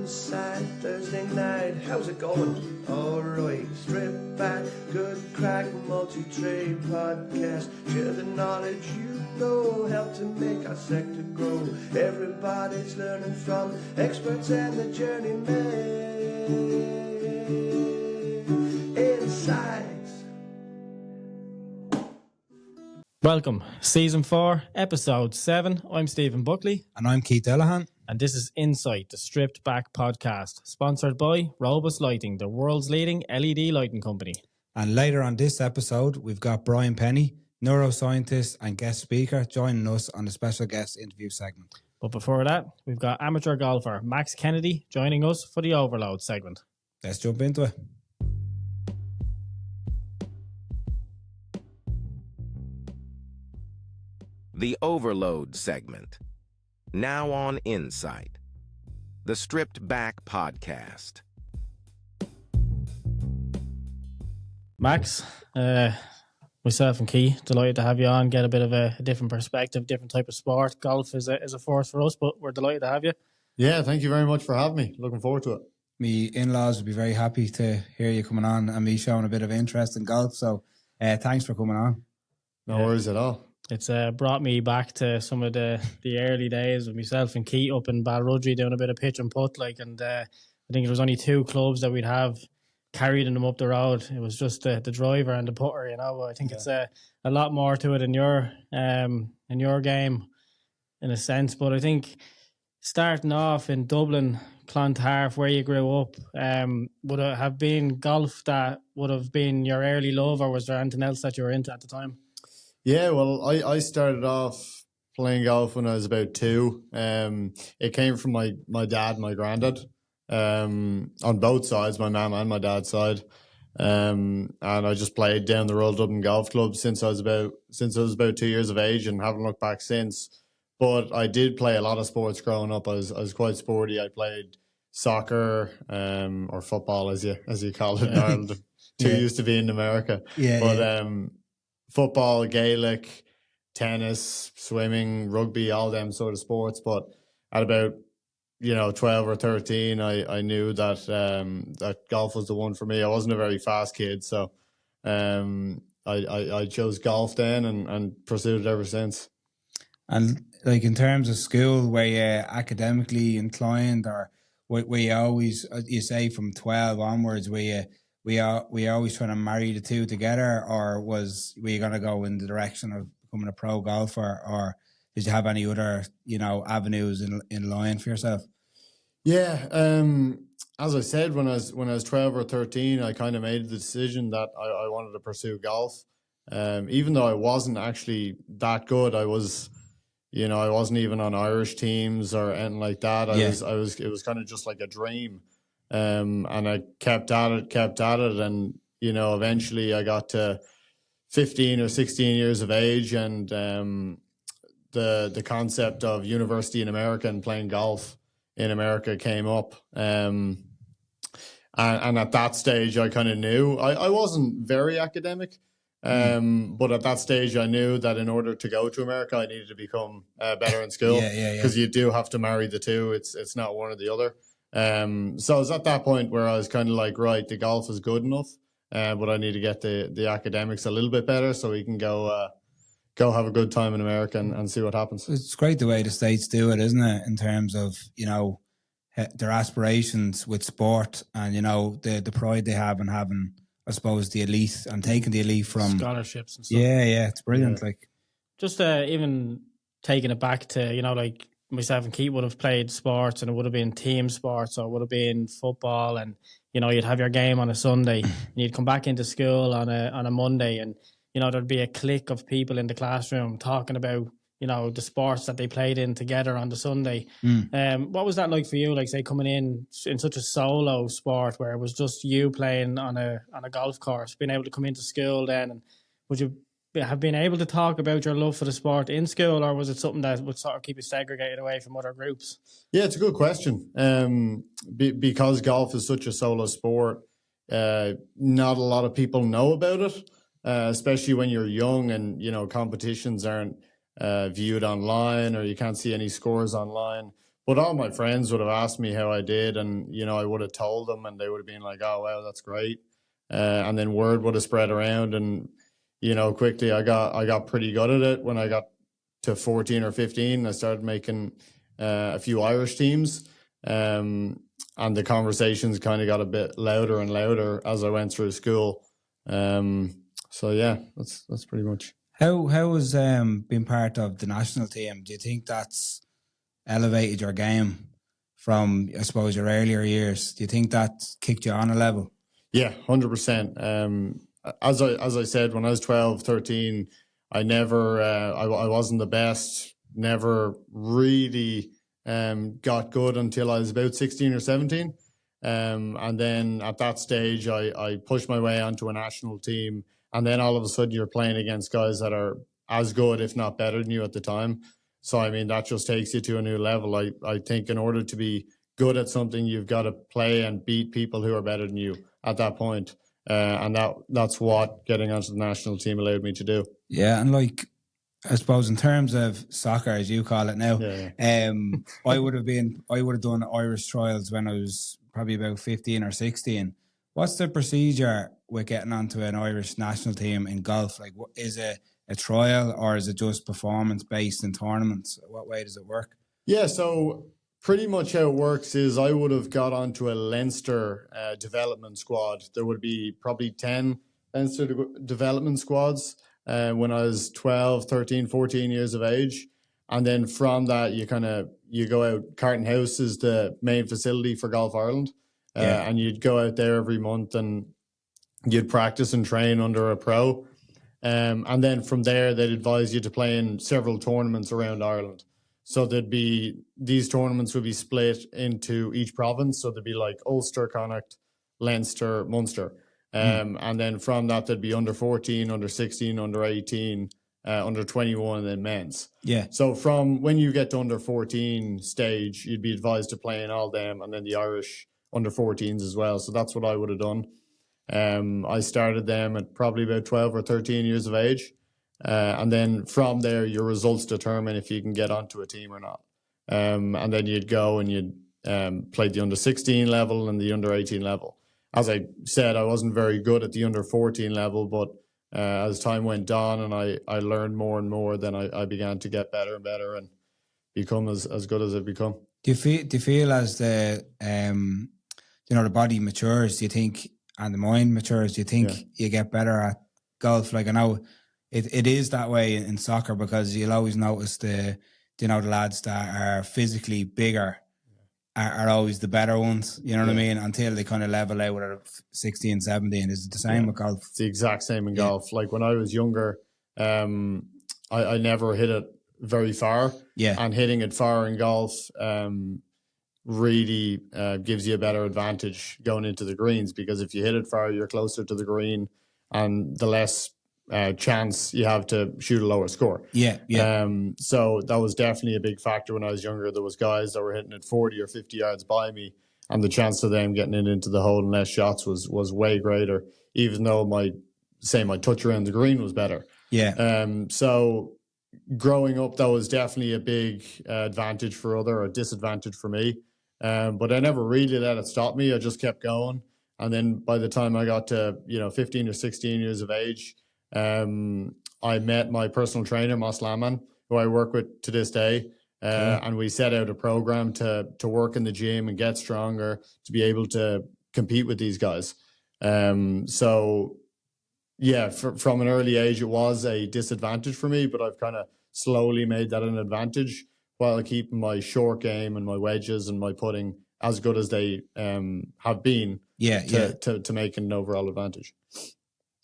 Inside Thursday night, how's it going? Alright, strip back, good crack, multi-trade podcast. Share the knowledge you know, help to make our sector grow. Everybody's learning from experts and the journeyman. Insights. Welcome, Season 4, Episode 7. I'm Stephen Buckley. And I'm Keith Delahan. And this is Insight, the Stripped Back podcast, sponsored by Robus Lighting, the world's leading LED lighting company. And later on this episode, we've got Brian Pennie, neuroscientist and guest speaker, joining us on the special guest interview segment. But before that, we've got amateur golfer Max Kennedy joining us for the Overload segment. Let's jump into it. The Overload segment. Now on Insight, the Stripped Back podcast. Max, myself and Key, delighted to have you on, get a bit of a different perspective, different type of sport. Golf is a force for us, but we're delighted to have you. Yeah, thank you very much for having me. Looking forward to it. Me in-laws would be very happy to hear you coming on and me showing a bit of interest in golf. So thanks for coming on. No worries at all. It's brought me back to some of the early days of myself and Keith up in Balrudgery doing a bit of pitch and putt. I think there was only two clubs that we'd have carrying them up the road. It was just the driver and the putter, you know. I think it's a lot more to it in your game, in a sense. But I think starting off in Dublin, Clontarf, where you grew up, would it have been golf that would have been your early love, or was there anything else that you were into at the time? Yeah, well, I started off playing golf when I was about 2. It came from my dad and my granddad, on both sides, my mum and my dad's side. And I just played down the Royal Dublin Golf Club since I was about 2 years of age, and haven't looked back since. But I did play a lot of sports growing up. I was quite sporty. I played soccer, or football as you call it in Ireland. Too used to be in America. Football, Gaelic, tennis, swimming, rugby, all them sort of sports. But at about 12 or 13, I knew that that golf was the one for me. I wasn't a very fast kid, so I chose golf then and pursued it ever since. And like in terms of school, were you academically inclined, or were you always, you say from 12 onwards, we always trying to marry the two together, or were you going to go in the direction of becoming a pro golfer, or did you have any other avenues in line for yourself? Yeah, as I said, when I was 12 or 13, I kind of made the decision that I wanted to pursue golf. Even though I wasn't actually that good, I wasn't even on Irish teams or anything like that. It was kind of just like a dream. And I kept at it. And, eventually I got to 15 or 16 years of age, and the concept of university in America and playing golf in America came up. And at that stage I kind of knew I wasn't very academic. But at that stage I knew that in order to go to America, I needed to become better in school. Because you do have to marry the two. It's not one or the other. So I was at that point where I was kind of like, right, the golf is good enough, but I need to get the academics a little bit better so we can go have a good time in America and see what happens. It's great the way the States do it, isn't it? In terms of, their aspirations with sport and, the pride they have in having, I suppose, the elite and taking the elite from scholarships and stuff. Yeah, it's brilliant. Like, just even taking it back to, myself and Keith would have played sports, and it would have been team sports, or it would have been football, and you'd have your game on a Sunday and you'd come back into school on a Monday, and there'd be a clique of people in the classroom talking about the sports that they played in together on the Sunday. What was that like for you, like say coming in such a solo sport where it was just you playing on a golf course, being able to come into school then, and would you have been able to talk about your love for the sport in school, or was it something that would sort of keep you segregated away from other groups? Yeah, it's a good question. Because golf is such a solo sport, not a lot of people know about it, especially when you're young and, competitions aren't viewed online, or you can't see any scores online. But all my friends would have asked me how I did, and I would have told them, and they would have been like, "Oh wow, that's great." And then word would have spread around, and quickly I got pretty good at it. When I got to 14 or 15, I started making a few Irish teams, and the conversations kind of got a bit louder and louder as I went through school. So yeah, that's pretty much. How was being part of the national team? Do you think that's elevated your game from, I suppose, your earlier years? Do you think that kicked you on a level? Yeah, 100%. As I said, when I was 12, 13, I never, I wasn't the best, never really got good until I was about 16 or 17. And then at that stage, I pushed my way onto a national team. And then all of a sudden, you're playing against guys that are as good, if not better than you at the time. So, I mean, that just takes you to a new level. I think in order to be good at something, you've got to play and beat people who are better than you at that point. And that's what getting onto the national team allowed me to do. Yeah, and I suppose in terms of soccer, as you call it now, I would have done Irish trials when I was probably about 15 or 16. What's the procedure with getting onto an Irish national team in golf? Like, what, is it a trial or is it just performance based in tournaments? What way does it work? Yeah, so pretty much how it works is I would have got onto a Leinster development squad. There would be probably 10 Leinster development squads when I was 12, 13, 14 years of age. And then from that, you go out. Carton House is the main facility for Golf Ireland. And you'd go out there every month and you'd practice and train under a pro. And then from there, they'd advise you to play in several tournaments around Ireland. So these tournaments would be split into each province. So there'd be like Ulster, Connacht, Leinster, Munster. And then from that, there'd be under 14, under 16, under 18, under 21, and then men's. Yeah. So from when you get to under 14 stage, you'd be advised to play in all them, and then the Irish under 14s as well. So that's what I would have done. I started them at probably about 12 or 13 years of age. And then from there, your results determine if you can get onto a team or not. And then you'd go and you'd play the under 16 level and the under 18 level. As I said, I wasn't very good at the under 14 level, but as time went on and I learned more and more, then I began to get better and better and become as good as I've become. Do you feel as the the body matures, do you think, and the mind matures, do you think you get better at golf? Like, I know it is that way in soccer, because you'll always notice the lads that are physically bigger are always the better ones, you know what I mean, until they kind of level out at 16, 17. Is it the same with golf? It's the exact same in golf. Like when I was younger, I never hit it very far. Yeah. And hitting it far in golf really gives you a better advantage going into the greens, because if you hit it far, you're closer to the green and the less chance you have to shoot a lower score. Yeah. So that was definitely a big factor when I was younger. There was guys that were hitting it 40 or 50 yards by me, and the chance of them getting it into the hole in less shots was way greater, even though my touch around the green was better. Yeah. So growing up, that was definitely a big advantage for or disadvantage for me. But I never really let it stop me. I just kept going. And then by the time I got to 15 or 16 years of age, I met my personal trainer, Moss Laman, who I work with to this day. And we set out a program to work in the gym and get stronger to be able to compete with these guys. So yeah, from an early age, it was a disadvantage for me, but I've kind of slowly made that an advantage while keeping my short game and my wedges and my putting as good as they have been to make an overall advantage.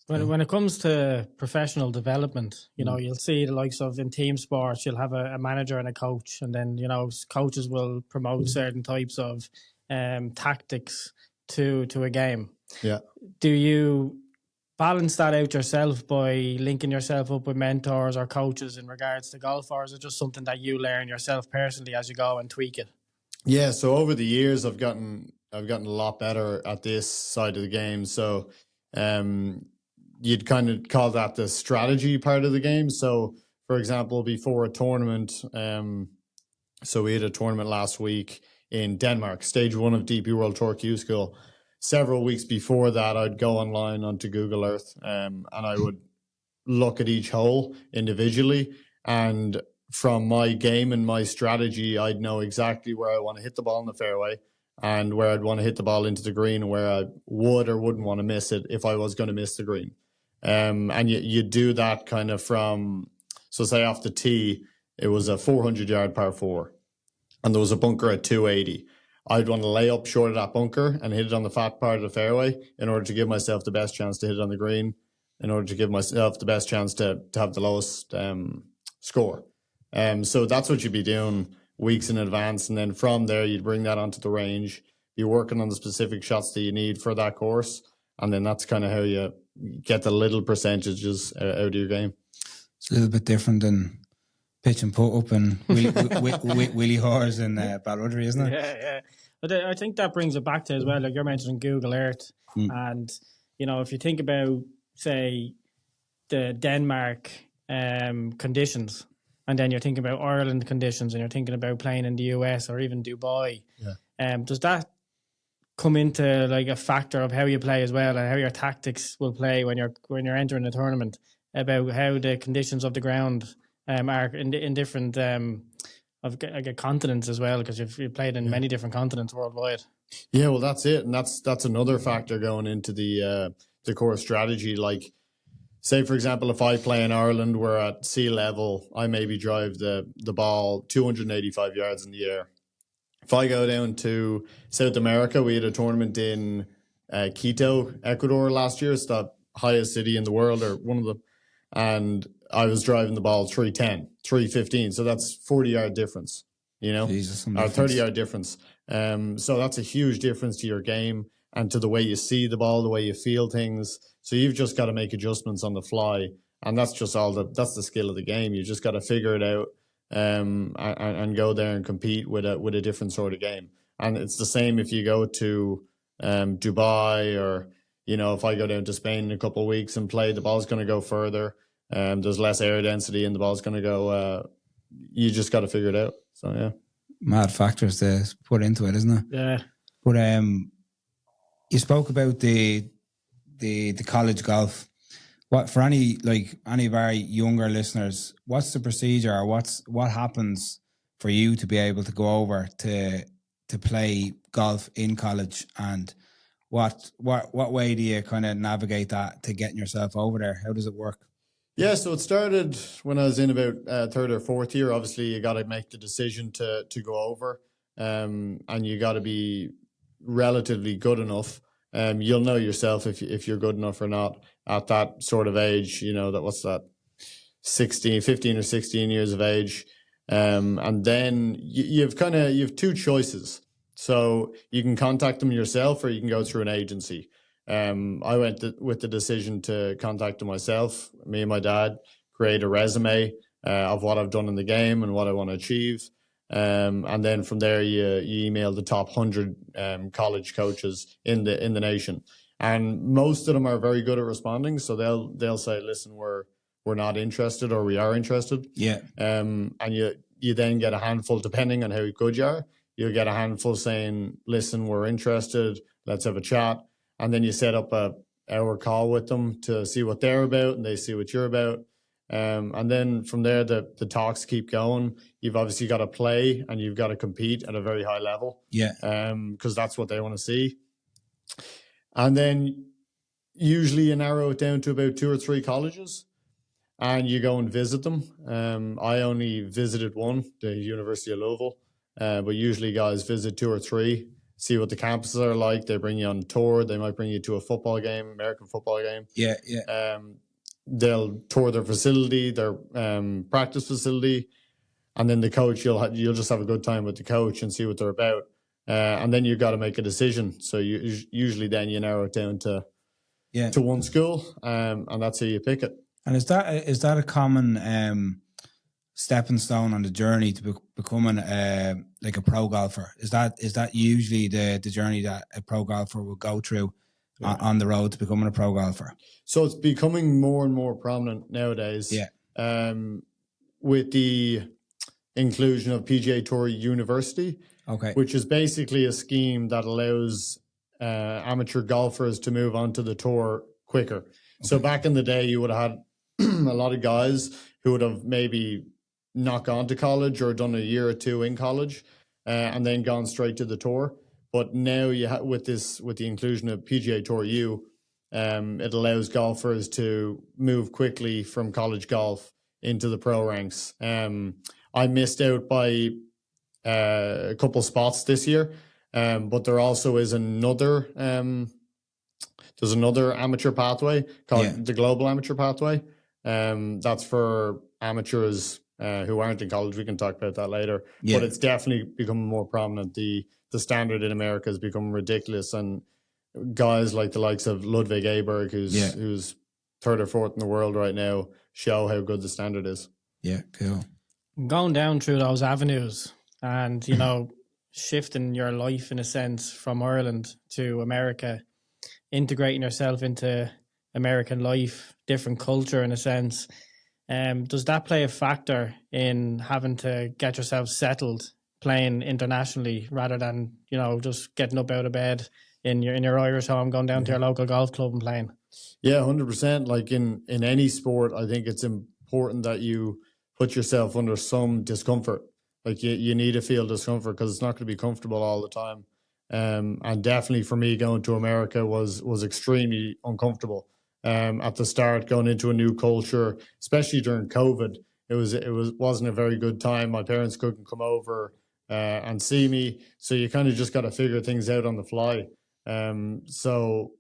When it comes to professional development, you'll see the likes of in team sports, you'll have a manager and a coach, and then, coaches will promote certain types of tactics to a game. Yeah. Do you balance that out yourself by linking yourself up with mentors or coaches in regards to golf, or is it just something that you learn yourself personally as you go and tweak it? Yeah, so over the years, I've gotten a lot better at this side of the game. So you'd kind of call that the strategy part of the game. So, for example, before a tournament, So we had a tournament last week in Denmark, stage 1 of DP World Tour Q School. Several weeks before that, I'd go online onto Google Earth, and I would look at each hole individually. And from my game and my strategy, I'd know exactly where I want to hit the ball in the fairway and where I'd want to hit the ball into the green, and where I would or wouldn't want to miss it if I was going to miss the green. And you do that kind of from, so say off the tee, it was a 400-yard par 4, and there was a bunker at 280. I'd want to lay up short of that bunker and hit it on the fat part of the fairway in order to give myself the best chance to hit it on the green, in order to give myself the best chance to have the lowest score. So that's what you'd be doing weeks in advance. And then from there, you'd bring that onto the range. You're working on the specific shots that you need for that course. And then that's kind of how you get the little percentages out of your game. It's a little bit different than pitch and put up and Willie Hores and Balruddery, isn't it? Yeah. But I think that brings it back to as well, like you're mentioning Google Earth. And, if you think about, say, the Denmark conditions, and then you're thinking about Ireland conditions, and you're thinking about playing in the US or even Dubai, does that come into like a factor of how you play as well, and how your tactics will play when you're entering a tournament, about how the conditions of the ground are in different of continents as well, because you've played in many different continents worldwide. Yeah, well, that's it, and that's another factor going into the core strategy. Like, say for example, if I play in Ireland, where at sea level, I maybe drive the ball 285 yards in the air. If I go down to South America, we had a tournament in Quito, Ecuador last year. It's the highest city in the world, or one of them, and I was driving the ball 310, 315. So that's 40-yard difference, Jesus, or 30-yard difference. So that's a huge difference to your game and to the way you see the ball, the way you feel things. So you've just got to make adjustments on the fly. And that's just that's the skill of the game. You just got to figure it out and go there and compete with a different sort of game. And it's the same if you go to Dubai, or, if I go down to Spain in a couple of weeks and play, the ball's going to go further. There's less air density and the ball's going to go, you just got to figure it out. So, yeah. Mad factors to put into it, isn't it? Yeah. But you spoke about the college golf. What, for any of our younger listeners, what's the procedure, or what happens for you to be able to go over to play golf in college, and what way do you kind of navigate that to getting yourself over there? How does it work? Yeah, so it started when I was in about third or fourth year. Obviously, you got to make the decision to go over, and you got to be relatively good enough. You'll know yourself if you're good enough or not at that sort of age. What's that, 15 or 16 years of age, and then you've two choices. So you can contact them yourself, or you can go through an agency. I went with the decision to contact them myself. Me and my dad create a resume of what I've done in the game and what I want to achieve. And then from there, you email the top 100 college coaches in the nation, and most of them are very good at responding. So they'll say, "Listen, we're not interested," or "We are interested." Yeah. And you then get a handful, depending on how good you are. You'll get a handful saying, "Listen, we're interested. Let's have a chat." And then you set up a hour call with them to see what they're about, and they see what you're about. And then from there, the talks keep going. You've obviously got to play, and you've got to compete at a very high level. Yeah. Because that's what they want to see. And then usually you narrow it down to about 2 or 3 colleges, and you go and visit them. I only visited one, the University of Louisville, but usually guys visit 2 or 3. See what the campuses are like. They bring you on tour. They might bring you to a football game, American football game. Yeah. They'll tour their facility, their practice facility, and then the coach. You'll just have a good time with the coach and see what they're about. And then you've got to make a decision. So usually then you narrow it down to one school, and that's how you pick it. And is that a common stepping stone on the journey to becoming like a pro golfer? Is that usually the journey that a pro golfer will go through on the road to becoming a pro golfer? So it's becoming more and more prominent nowadays. Yeah. With the inclusion of PGA Tour University, Okay. which is basically a scheme that allows amateur golfers to move onto the tour quicker. Okay. So back in the day, you would have had a lot of guys who would have maybe not gone to college or done a year or two in college and then gone straight to the tour. But now with the inclusion of PGA Tour U, it allows golfers to move quickly from college golf into the pro ranks. I missed out by a couple spots this year, but there also is another there's another amateur pathway called the Global Amateur Pathway. That's for amateurs who aren't in college. We can talk about that later. But it's definitely becoming more prominent. The standard in America has become ridiculous, and guys like the likes of Ludwig Aberg, who's third or fourth in the world right now, show how good the standard is. Yeah, cool. Going down through those avenues and, you know, shifting your life in a sense from Ireland to America, integrating yourself into American life, different culture in a sense. Does that play a factor in having to get yourself settled playing internationally rather than, you know, just getting up out of bed in your Irish home, going down to your local golf club and playing? Yeah, 100%. Like in any sport, I think it's important that you put yourself under some discomfort. Like you need to feel discomfort because it's not going to be comfortable all the time. And definitely for me, going to America was extremely uncomfortable. At the start, going into a new culture, especially during COVID, it wasn't a very good time. My parents couldn't come over and see me, so you kind of just got to figure things out on the fly. So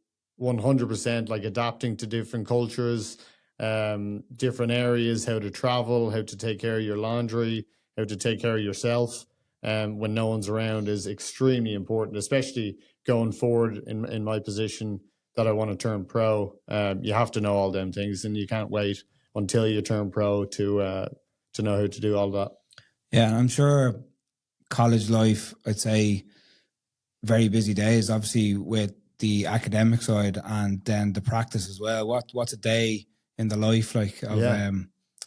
100%, like adapting to different cultures, different areas, how to travel, how to take care of your laundry, how to take care of yourself when no one's around is extremely important, especially going forward in my position that I want to turn pro. You have to know all them things, and you can't wait until you turn pro to know how to do all that. Yeah, and I'm sure college life, I'd say, very busy days, obviously, with the academic side and then the practice as well. What's a day in the life like of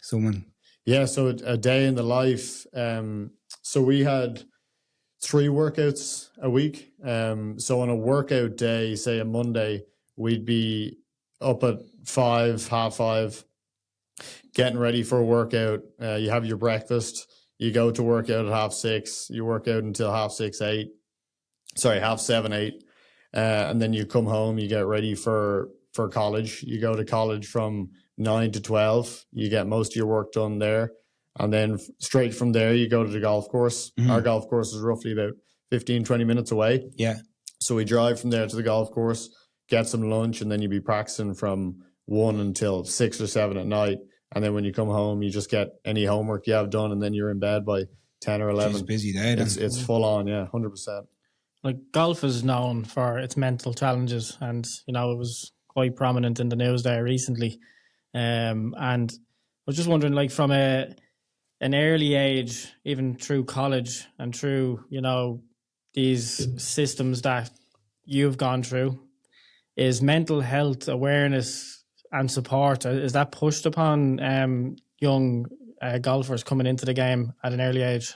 someone? Yeah, so a day in the life. So we had 3 workouts a week. So on a workout day, say a Monday, we'd be up at 5:30, getting ready for a workout. You have your breakfast. You go to work out at 6:30. You work out until 6:30, 8. Sorry, 7:30, 8. And then you come home. You get ready for college. You go to college from 9 to 12. You get most of your work done there. And then straight from there, you go to the golf course. Mm-hmm. Our golf course is roughly about 15, 20 minutes away. Yeah. So we drive from there to the golf course, get some lunch, and then you'd be practicing from 1 until 6 or 7 at night. And then when you come home, you just get any homework you have done, and then you're in bed by 10 or 11. It's a busy day then. It's full on, yeah, 100%. Like golf is known for its mental challenges, and, you know, it was quite prominent in the news there recently. And I was just wondering, like, from an early age, even through college and through, you know, these systems that you've gone through, is mental health awareness and support, is that pushed upon young golfers coming into the game at an early age?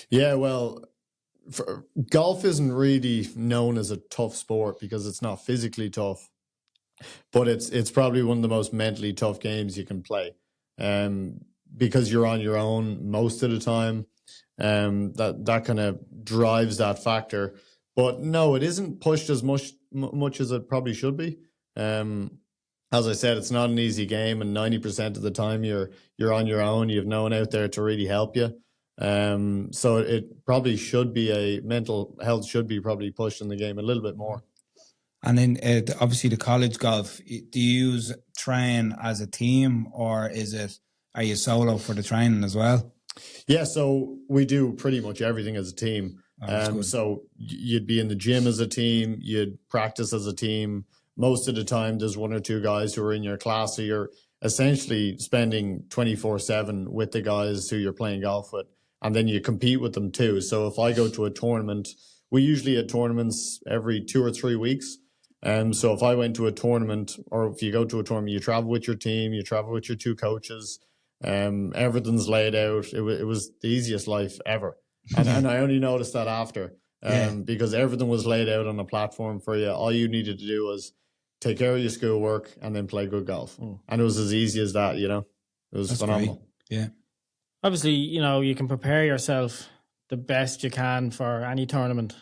Yeah, well, golf isn't really known as a tough sport because it's not physically tough, but it's probably one of the most mentally tough games you can play. Because you're on your own most of the time, that kind of drives that factor. But no, it isn't pushed as much as it probably should be. As I said, it's not an easy game, and 90% of the time you're on your own. You have no one out there to really help you. So it probably should be mental health should be probably pushed in the game a little bit more. And then obviously the college golf, do you train as a team, or are you solo for the training as well? Yeah, so we do pretty much everything as a team. So you'd be in the gym as a team, you'd practice as a team. Most of the time there's 1 or 2 guys who are in your class, so you're essentially spending 24/7 with the guys who you're playing golf with, and then you compete with them too. So if I go to a tournament, we usually at tournaments every 2 or 3 weeks. So if I went to a tournament, or if you go to a tournament, you travel with your team, you travel with your 2 coaches, Everything's laid out. It was the easiest life ever. And I only noticed that after, because everything was laid out on a platform for you. All you needed to do was take care of your schoolwork and then play good golf. And it was as easy as that, you know. It was phenomenal. Great. Yeah. Obviously, you know, you can prepare yourself the best you can for any tournament.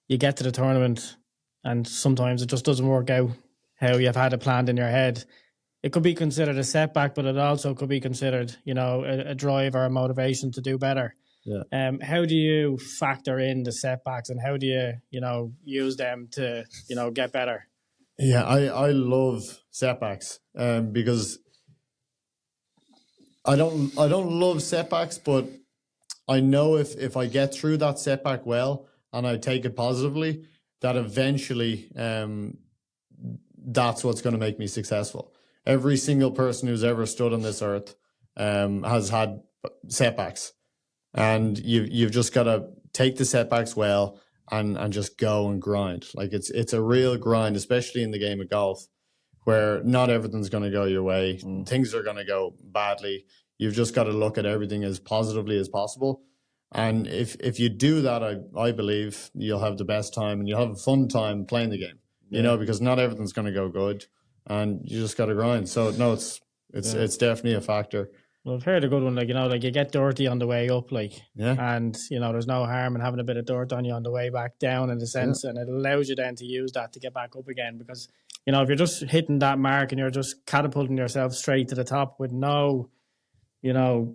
You get to the tournament and sometimes it just doesn't work out how you've had it planned in your head. It could be considered a setback, but it also could be considered, you know, a drive or a motivation to do better. Yeah. How do you factor in the setbacks and how do you, you know, use them to, you know, get better? Yeah, I love setbacks, because I don't love setbacks, but I know if I get through that setback well and I take it positively, that eventually that's what's going to make me successful. Every single person who's ever stood on this earth has had setbacks, and you've just got to take the setbacks well and just go and grind. Like it's a real grind, especially in the game of golf, where not everything's going to go your way. Things are going to go badly. You've just got to look at everything as positively as possible. And if you do that, I believe you'll have the best time and you'll have a fun time playing the game, you know, because not everything's going to go good and you just got to grind. So no, it's definitely a factor. Well, I've heard a good one, like, you know, like you get dirty on the way up, like, and, you know, there's no harm in having a bit of dirt on you on the way back down in the sense, and it allows you then to use that to get back up again because, you know, if you're just hitting that mark and you're just catapulting yourself straight to the top with no, you know,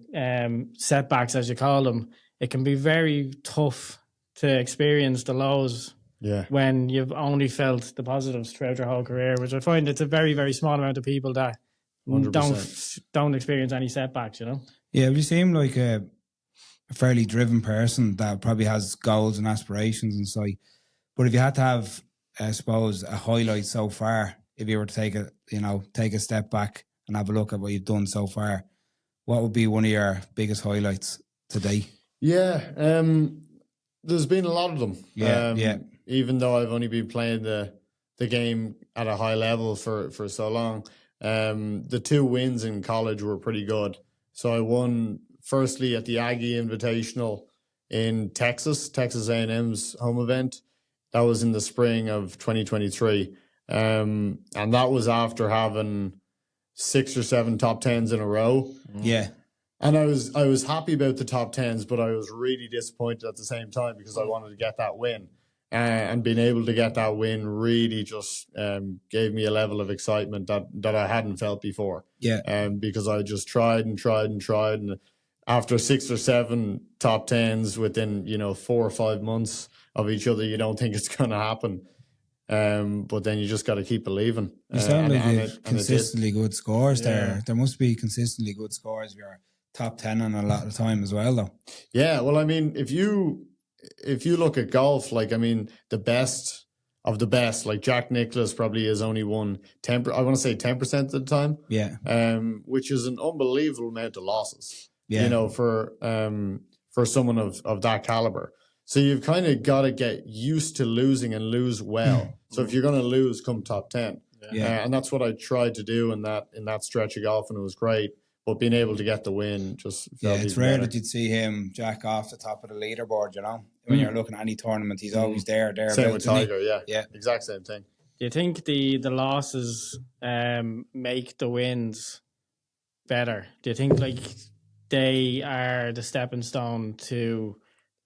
setbacks, as you call them, it can be very tough to experience the lows when you've only felt the positives throughout your whole career, which I find it's a very, very small amount of people that 100%. don't experience any setbacks, you know? Yeah, you seem like a fairly driven person that probably has goals and aspirations and so. But if you had to have, I suppose, a highlight so far, if you were to take a step back and have a look at what you've done so far, what would be one of your biggest highlights today? Yeah, there's been a lot of them. Yeah. Even though I've only been playing the game at a high level for so long, the 2 wins in college were pretty good. So I won firstly at the Aggie Invitational in Texas A&M's home event. That was in the spring of 2023, and that was after having 6 or 7 top 10s in a row. Yeah. And I was happy about the top 10s, but I was really disappointed at the same time because I wanted to get that win. And being able to get that win really just gave me a level of excitement that I hadn't felt before. Yeah. Because I just tried. And after 6 or 7 top 10s within, 4 or 5 months of each other, you don't think it's going to happen. But then you just got to keep believing. You sound like consistently good scores there. There must be consistently good scores if you're top 10 on a lot of the time as well, though. Yeah, well, I mean, if you look at golf, like, I mean, the best of the best, like Jack Nicklaus probably has only won 10%, I want to say 10% of the time. Yeah. Which is an unbelievable amount of losses, yeah. For someone of that caliber. So you've kind of got to get used to losing and lose well. So if you're going to lose, come top 10. Yeah. And that's what I tried to do in that stretch of golf, and it was great. But being able to get the win just felt it's rare better. that you'd see him jack off the top of the leaderboard, When you're looking at any tournament, he's always there. Same with Tiger, yeah. Exact same thing. Do you think the losses make the wins better? Do you think like they are the stepping stone to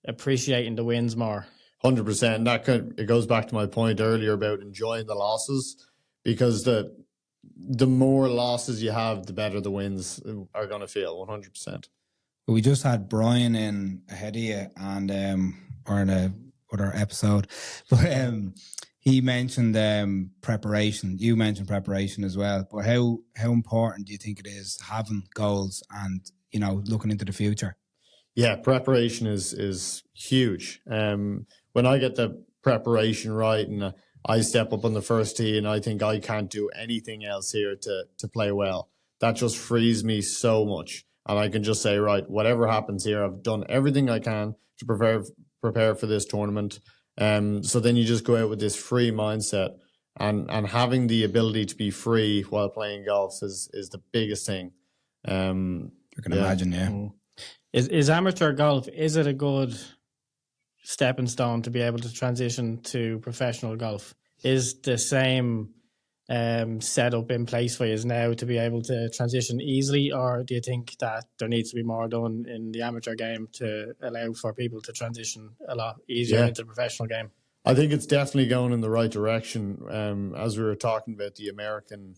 appreciating the wins more? 100%. It goes back to my point earlier about enjoying the losses, because the more losses you have, the better the wins are going to feel. 100%. We just had Brian in ahead of you, and or in other episode, but he mentioned preparation. You mentioned preparation as well. But how important do you think it is having goals and looking into the future? Yeah, preparation is huge. When I get the preparation right and I step up on the first tee and I think I can't do anything else here to play well, that just frees me so much. And I can just say, right, whatever happens here, I've done everything I can to prepare for this tournament. So then you just go out with this free mindset, and having the ability to be free while playing golf is the biggest thing. I can imagine, yeah. Is amateur golf, is it a good stepping stone to be able to transition to professional golf? Is the same setup in place for you now to be able to transition easily, or do you think that there needs to be more done in the amateur game to allow for people to transition a lot easier into the professional game? I think it's definitely going in the right direction. As we were talking about the American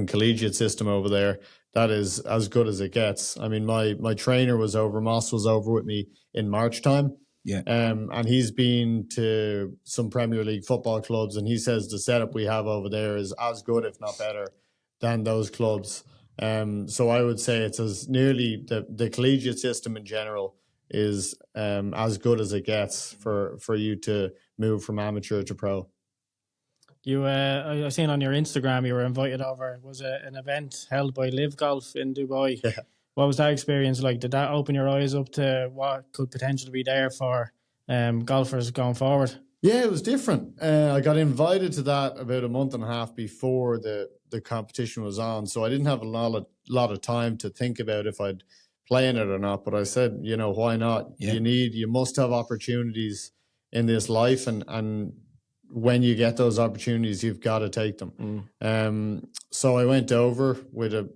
collegiate system over there, that is as good as it gets. I mean, my trainer Moss was over with me in March time. Yeah. And he's been to some Premier League football clubs, and he says the setup we have over there is as good, if not better, than those clubs. So I would say it's as nearly the collegiate system in general is as good as it gets for you to move from amateur to pro. You, I seen on your Instagram you were invited over. Was it an event held by Live Golf in Dubai? Yeah. What was that experience like? Did that open your eyes up to what could potentially be there for golfers going forward? Yeah, it was different. I got invited to that about a month and a half before the competition was on, so I didn't have a lot of time to think about if I'd play in it or not. But I said, why not? Yeah. You must have opportunities in this life, and when you get those opportunities, you've got to take them. So I went over with a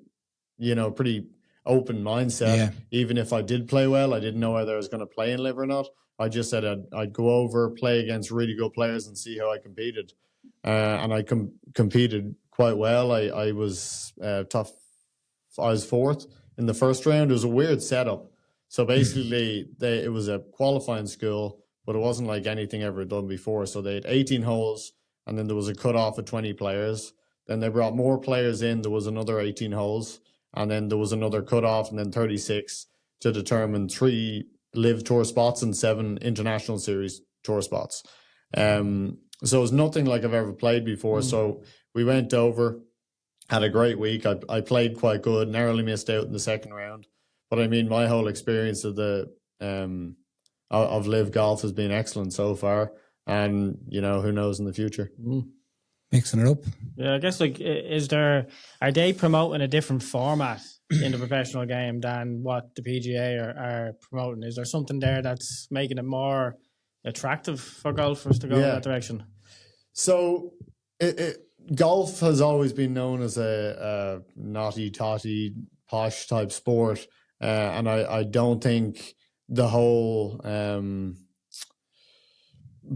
pretty open mindset. Yeah. Even if I did play well, I didn't know whether I was going to play in Live or not. I just said I'd go over, play against really good players, and see how I competed. And I competed quite well. I was tough. I was fourth in the first round. It was a weird setup. So basically, it was a qualifying school, but it wasn't like anything ever done before. So they had 18 holes, and then there was a cutoff of 20 players. Then they brought more players in. There was another 18 holes. And then there was another cutoff, and then 36 to determine 3 Live Tour spots and 7 International Series Tour spots. So it was nothing like I've ever played before. So we went over, had a great week. I played quite good, narrowly missed out in the second round. But I mean, my whole experience of of Live Golf has been excellent so far. And, who knows in the future. Mixing it up. Yeah, I guess are they promoting a different format in the professional game than what the PGA are promoting? Is there something there that's making it more attractive for golfers to go in that direction? So golf has always been known as a naughty, totty, posh type sport. And I don't think the whole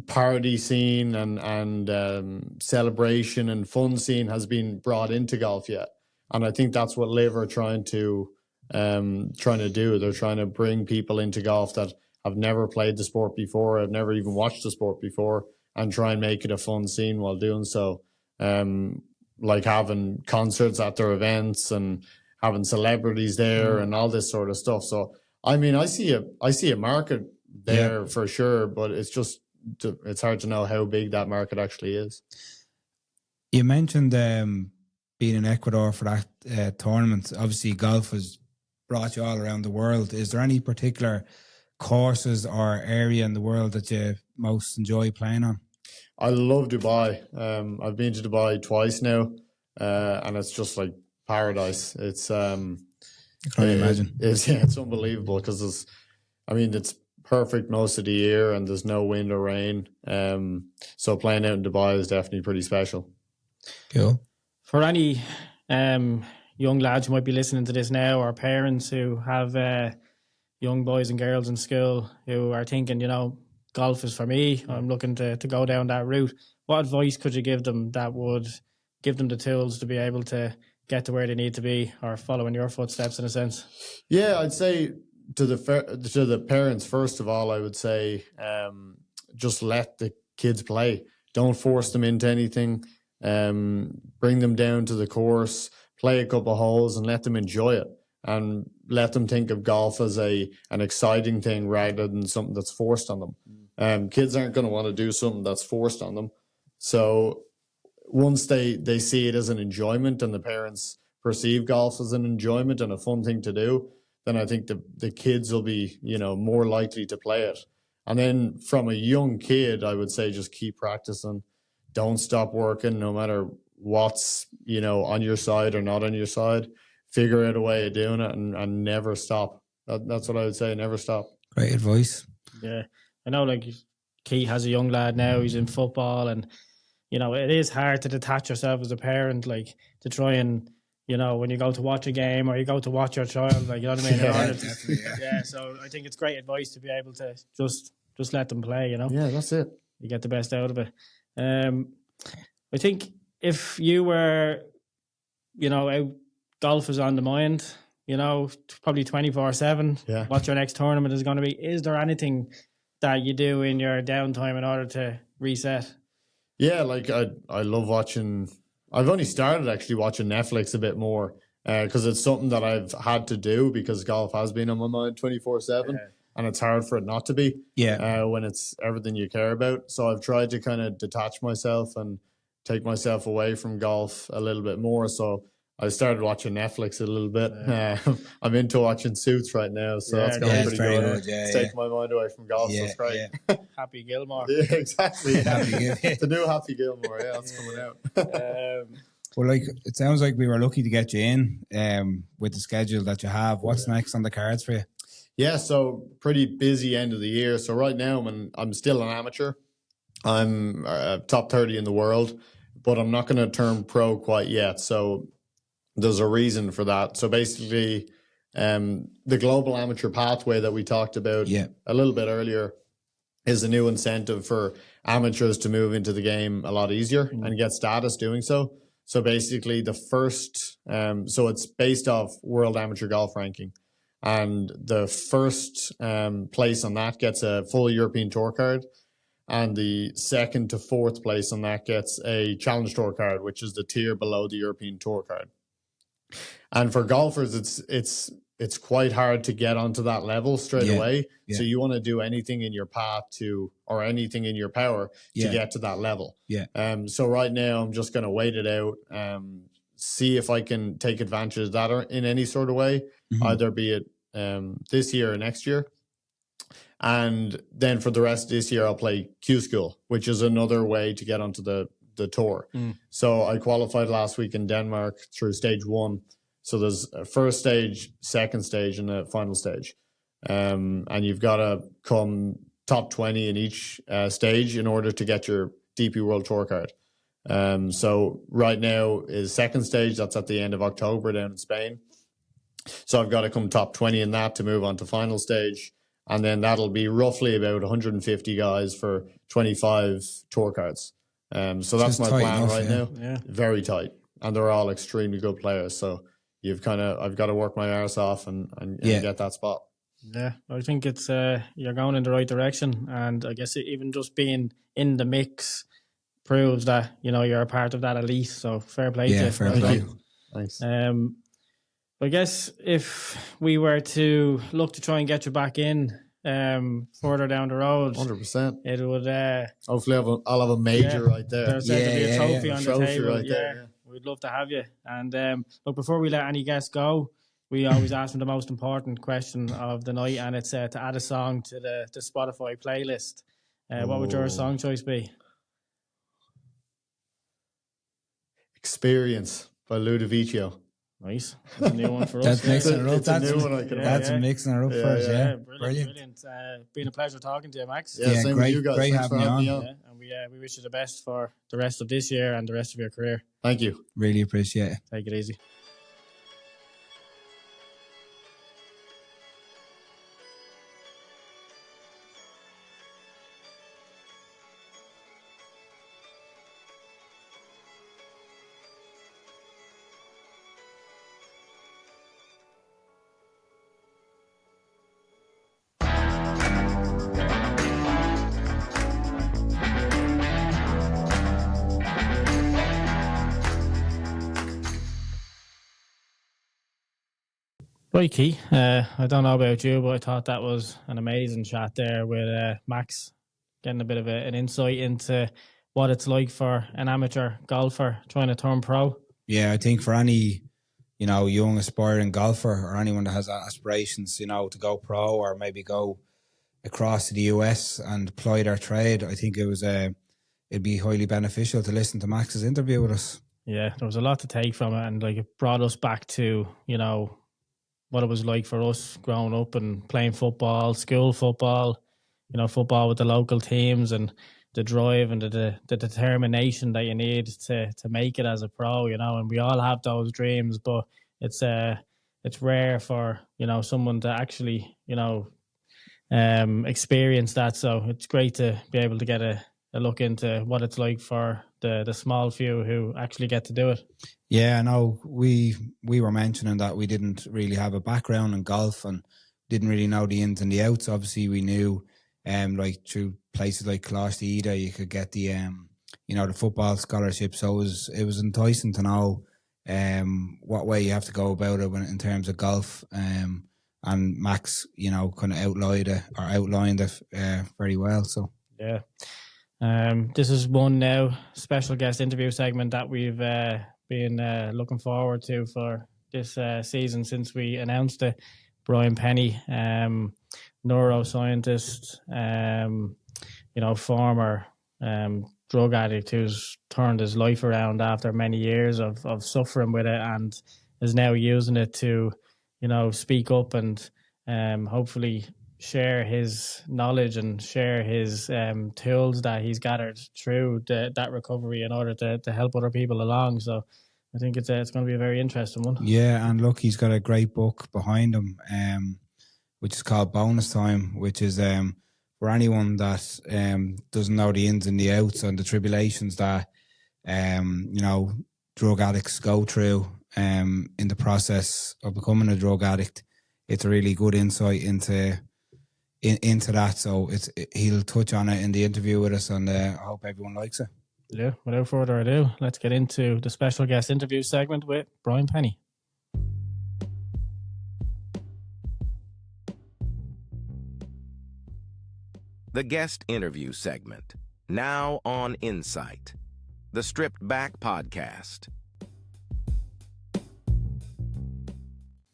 party scene and celebration and fun scene has been brought into golf yet, and I think that's what Live are trying to do. They're trying to bring people into golf that have never played the sport before, have never even watched the sport before, and try and make it a fun scene while doing so. Like having concerts at their events and having celebrities there and all this sort of stuff. So I mean, I see a market there for sure, but it's hard to know how big that market actually is. You mentioned being in Ecuador for that tournament. Obviously, golf has brought you all around the world. Is there any particular courses or area in the world that you most enjoy playing on? I love Dubai. I've been to Dubai twice now, and it's just like paradise. It's I can imagine. It's unbelievable because it's perfect most of the year and there's no wind or rain. So playing out in Dubai is definitely pretty special. Cool. For any young lads who might be listening to this now, or parents who have young boys and girls in school who are thinking, golf is for me, I'm looking to go down that route, what advice could you give them that would give them the tools to be able to get to where they need to be, or follow in your footsteps in a sense? Yeah, I'd say to the parents, first of all, I would say just let the kids play. Don't force them into anything. Bring them down to the course, play a couple of holes, and let them enjoy it. And let them think of golf as an exciting thing rather than something that's forced on them. Kids aren't going to want to do something that's forced on them. So once they see it as an enjoyment and the parents perceive golf as an enjoyment and a fun thing to do, then I think the kids will be, more likely to play it. And then from a young kid, I would say just keep practicing. Don't stop working no matter what's, on your side or not on your side. figure out a way of doing it and never stop. That's what I would say. Never stop. Great advice. Yeah, I know. Like Keith has a young lad now. He's in football, and it is hard to detach yourself as a parent, like to try and when you go to watch a game or you go to watch your child, like you know what I mean. Yeah. So I think it's great advice to be able to just let them play. Yeah, that's it. You get the best out of it. I think if you were, out, golf is on the mind. Probably 24/7. Yeah. What your next tournament is going to be. Is there anything that you do in your downtime in order to reset? Yeah, like I love watching. I've only started actually watching Netflix a bit more because it's something that I've had to do because golf has been on my mind 24/7, and it's hard for it not to be. Yeah. When it's everything you care about. So I've tried to kind of detach myself and take myself away from golf a little bit more. So I started watching Netflix a little bit. I'm into watching Suits right now, so that's going pretty good. It's taking my mind away from golf, so it's great. Yeah. Happy Gilmore. Yeah, exactly. Happy The new Happy Gilmore, that's coming out. Well, like it sounds like we were lucky to get you in with the schedule that you have. What's next on the cards for you? Yeah, so pretty busy end of the year. So right now I'm still an amateur. I'm top 30 in the world, but I'm not going to turn pro quite yet. So there's a reason for that. So basically, the global amateur pathway that we talked about a little bit earlier is a new incentive for amateurs to move into the game a lot easier and get status doing so. So basically the first, so it's based off World Amateur Golf Ranking. And the first place on that gets a full European Tour card. And the second to fourth place on that gets a Challenge Tour card, which is the tier below the European Tour card. And for golfers, it's quite hard to get onto that level straight away. Yeah. So you want to do anything in your path or anything in your power to get to that level. Yeah. So right now I'm just going to wait it out, see if I can take advantage of that or in any sort of way, either be it this year or next year. And then for the rest of this year, I'll play Q School, which is another way to get onto the tour. So I qualified last week in Denmark through stage 1. So there's a first stage, second stage, and a final stage. And you've got to come top 20 in each stage in order to get your DP World Tour card. So right now is second stage. That's at the end of October down in Spain. So I've got to come top 20 in that to move on to final stage. And then that'll be roughly about 150 guys for 25 tour cards. So that's my plan right now. Yeah. Very tight. And they're all extremely good players. So I've got to work my arse off and get that spot. Yeah, I think it's you're going in the right direction. And I guess even just being in the mix proves that, you're a part of that elite. So fair play to you. Fair play. Thanks. I guess if we were to look to try and get you back in further down the road, 100%, it would. Hopefully, I'll have a major right there. There's said to be a trophy on the table. Right there. We'd love to have you. And look, before we let any guests go, we always ask them the most important question of the night, and it's to add a song to the Spotify playlist. What would your song choice be? Experience by Ludovico. Nice. That's a new one for us. That's mixing it up. That's a new one. That's mixing it up for us. Yeah. Brilliant. Been a pleasure talking to you, Max. Yeah, same with you guys. Great Thanks having for you having on. me on. And we wish you the best for the rest of this year and the rest of your career. Thank you. Really appreciate it. Take it easy. Right, Key. I don't know about you, but I thought that was an amazing chat there with Max, getting a bit of an insight into what it's like for an amateur golfer trying to turn pro. Yeah, I think for any, young aspiring golfer or anyone that has aspirations, to go pro or maybe go across to the US and apply their trade, I think it'd be highly beneficial to listen to Max's interview with us. Yeah, there was a lot to take from it, and like it brought us back to, you know, what it was like for us growing up and playing football, school football, you know, football with the local teams, and the drive and the determination that you need to make it as a pro, you know. And we all have those dreams, but it's rare for, you know, someone to actually, you know, experience that. So it's great to be able to get a look into what it's like for the small few who actually get to do it. Yeah, I know we were mentioning that we didn't really have a background in golf and didn't really know the ins and the outs. Obviously, we knew, like through places like Closh Ida, you could get the, you know, the football scholarship. So it was enticing to know, what way you have to go about it in terms of golf. And Max, you know, kind of outlined it very well. So yeah. This is one now special guest interview segment that we've been looking forward to for this season since we announced it. Brian Pennie, neuroscientist, you know, former drug addict who's turned his life around after many years of suffering with it, and is now using it to, you know, speak up and hopefully share his knowledge and share his tools that he's gathered through that recovery in order to help other people along. So I think it's going to be a very interesting one. Yeah, and look, he's got a great book behind him, which is called Bonus Time, which is for anyone that doesn't know the ins and the outs and the tribulations that you know, drug addicts go through in the process of becoming a drug addict. It's a really good insight into that. So he'll touch on it in the interview with us, and I hope everyone likes it. Yeah, without further ado, let's get into the special guest interview segment with Brian Pennie. The guest interview segment, now on Insight, the Stripped Back Podcast.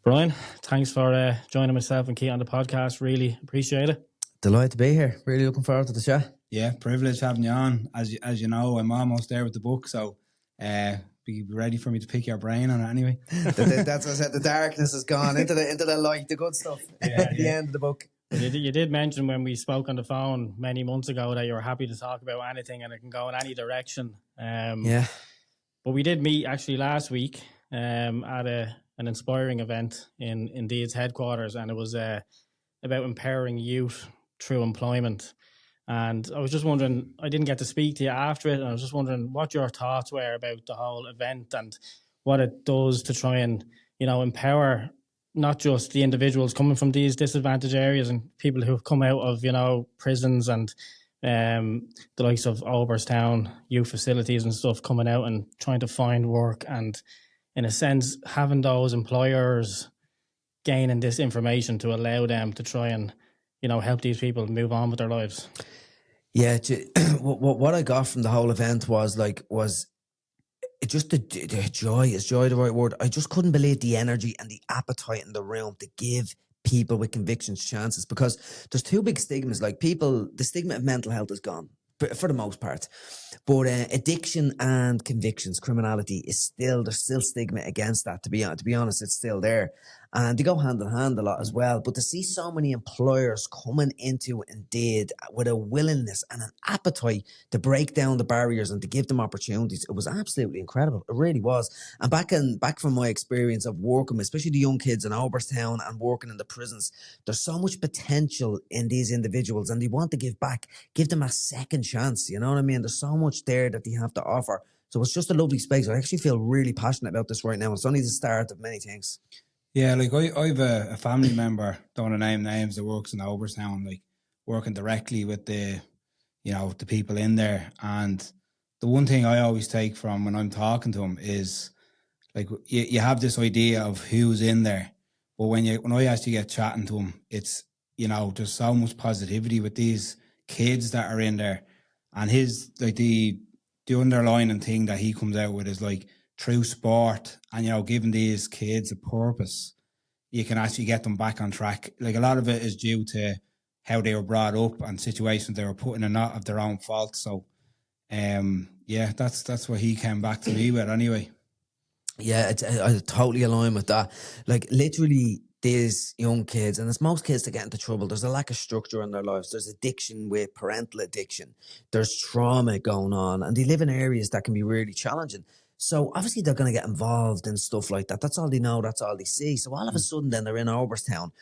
Brian, thanks for joining myself and Keith on the podcast. Really appreciate it. Delighted to be here. Really looking forward to the chat. Yeah, privilege having you on. As you know, I'm almost there with the book, so be ready for me to pick your brain on it anyway. That's what I said. The darkness has gone into the light, the good stuff. At the end of the book. You did mention when we spoke on the phone many months ago that you were happy to talk about anything and it can go in any direction. Yeah. But we did meet actually last week at an inspiring event in Indeed's headquarters, and it was about empowering youth through employment. And I was just wondering, I didn't get to speak to you after it, and I was just wondering what your thoughts were about the whole event and what it does to try and, you know, empower not just the individuals coming from these disadvantaged areas and people who have come out of, you know, prisons and the likes of Oberstown youth facilities and stuff, coming out and trying to find work, and in a sense having those employers gaining this information to allow them to try and, you know, help these people move on with their lives. Yeah, what I got from the whole event was just the joy. Is joy the right word? I just couldn't believe the energy and the appetite in the room to give people with convictions chances, because there's two big stigmas. Like the stigma of mental health is gone for the most part, but addiction and convictions, criminality there's still stigma against that. To be honest, it's still there, and they go hand in hand a lot as well. But to see so many employers coming into Indeed with a willingness and an appetite to break down the barriers and to give them opportunities, it was absolutely incredible. It really was. And back from my experience of working with, especially the young kids in Oberstown and working in the prisons, there's so much potential in these individuals, and they want to give back, give them a second chance. You know what I mean? There's so much there that they have to offer. So it's just a lovely space. I actually feel really passionate about this right now. It's only the start of many things. Yeah, like I have a family member, don't want to name names, that works in Oberstown, like working directly with the people in there. And the one thing I always take from when I'm talking to them is, like, you have this idea of who's in there, but when I actually get chatting to them, it's, you know, there's so much positivity with these kids that are in there. And the underlying thing that he comes out with is like, through sport and, you know, giving these kids a purpose, you can actually get them back on track. Like, a lot of it is due to how they were brought up and situations they were put in, and not of their own fault. So Yeah, that's what he came back to me with anyway. Yeah, I totally align with that. Like literally, these young kids, and it's most kids that get into trouble. There's a lack of structure in their lives. There's addiction with parental addiction. There's trauma going on, and they live in areas that can be really challenging. So obviously they're going to get involved in stuff like that. That's all they know. That's all they see. So all of a sudden, then they're in Oberstown.